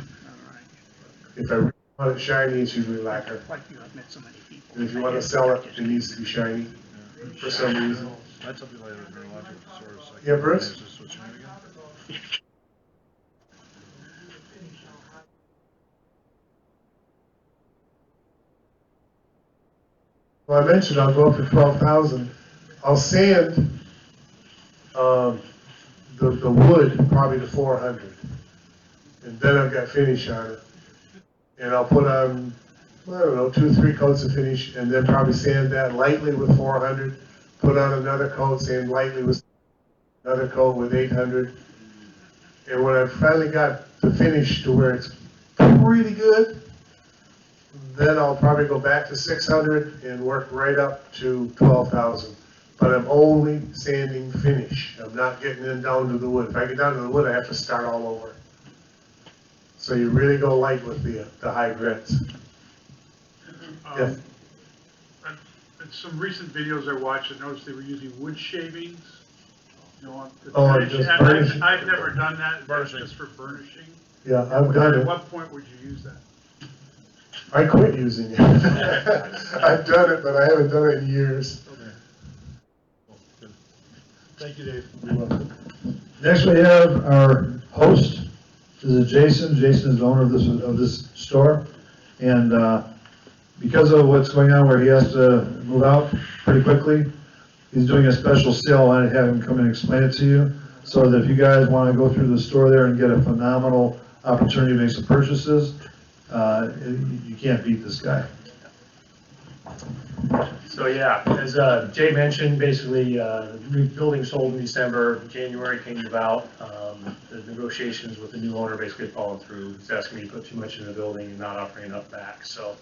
If I really want it shiny, it's usually lacquer. And if you want to sell it, it needs to be shiny. for some reason.
That's something like a neurological disorder. So
Yeah, Bruce?
Just switch it again.
Well, I mentioned I'll go up to 12,000. I'll sand, the wood probably to 400. And then I've got finish on it. And I'll put on, I don't know, 2-3 coats of finish, and then probably sand that lightly with 400, put on another coat, sand lightly with another coat with 800. And when I finally got the finish to where it's pretty good, then I'll probably go back to 600 and work right up to 12,000. But I'm only sanding finish. I'm not getting in down to the wood. If I get down to the wood, I have to start all over. So you really go light with the high grits. Yes.
In some recent videos I watched, I noticed they were using wood shavings. You know, to
Oh,
finish.
just
And
burnishing.
I've never done that. That's just for burnishing.
Yeah, I've done
At
it.
what point would you use that?
I quit using it. I've done it, but I haven't done it in years.
Thank you, Dave.
You're welcome.
Next we have our host. This is Jason. Jason is the owner of this store. And because of what's going on where he has to move out pretty quickly, he's doing a special sale. I have him come and explain it to you. So that if you guys want to go through the store there and get a phenomenal opportunity to make some purchases, you can't beat this guy.
So yeah, as Jay mentioned, basically, the new building sold in December, January came about. The negotiations with the new owner basically fallen through. He's asking me to put too much in the building and not offering enough back. So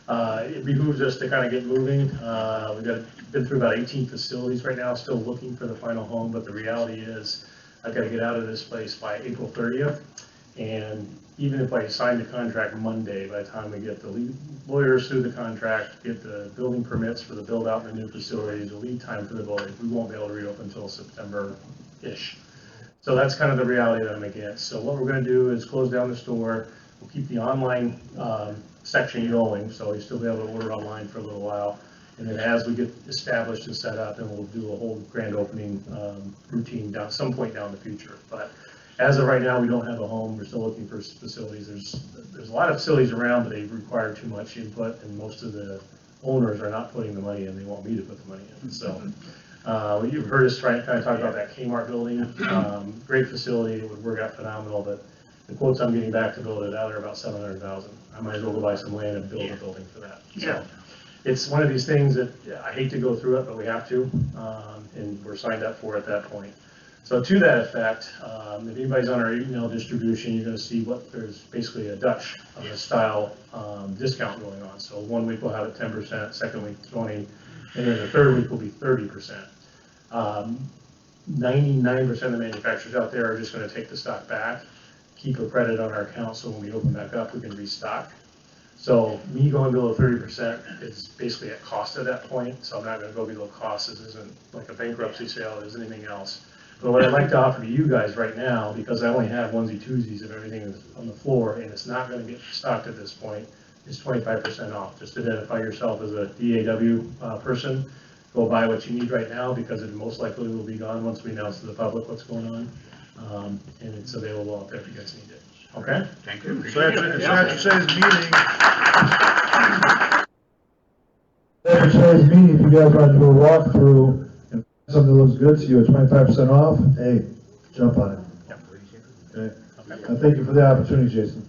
it behooves us to kind of get moving. We've been through about 18 facilities right now, still looking for the final home, but the reality is I've got to get out of this place by April 30th. And even if I sign the contract Monday, by the time we get the lawyers through the contract, get the building permits for the build out in the new facilities, the lead time for the building, we won't be able to reopen until September-ish. So that's kind of the reality that I'm against. So what we're going to do is close down the store. We'll keep the online section going, so you'll still be able to order online for a little while. And then as we get established and set up, then we'll do a whole grand opening routine down some point down in the future. But as of right now, we don't have a home. We're still looking for facilities. There's a lot of facilities around, but they require too much input, and most of the owners are not putting the money in. They want me to put the money in. So you've heard us kind of talk about that Kmart building. Great facility. It would work out phenomenal, but the quotes I'm getting back to build it out are about $700,000. I might as well go buy some land and build a building for that. So it's one of these things that I hate to go through it, but we have to, and we're signed up for it at that point. So to that effect, if anybody's on our email distribution, you're going to see there's basically a Dutch style discount going on. So 1 week we'll have it 10%, second week 20%, and then the third week will be 30%. 99% of the manufacturers out there are just going to take the stock back, keep a credit on our account, so when we open back up, we can restock. So me going below 30% is basically at cost at that point, so I'm not going to go below cost. This isn't like a bankruptcy sale, it isn't anything else. But what I'd like to offer to you guys right now, because I only have onesie twosies of everything on the floor, and it's not going to get stocked at this point, is 25% off. Just identify yourself as a DAW person. Go buy what you need right now, because it most likely will be gone once we announce to the public what's going on. And it's available out there if you guys need it. Okay?
Thank you.
So after today's meeting.
After today's meeting, if you guys want to do a walkthrough and something that looks good to you at 25% off, hey, jump on it. Okay? Thank you for the opportunity, Jason.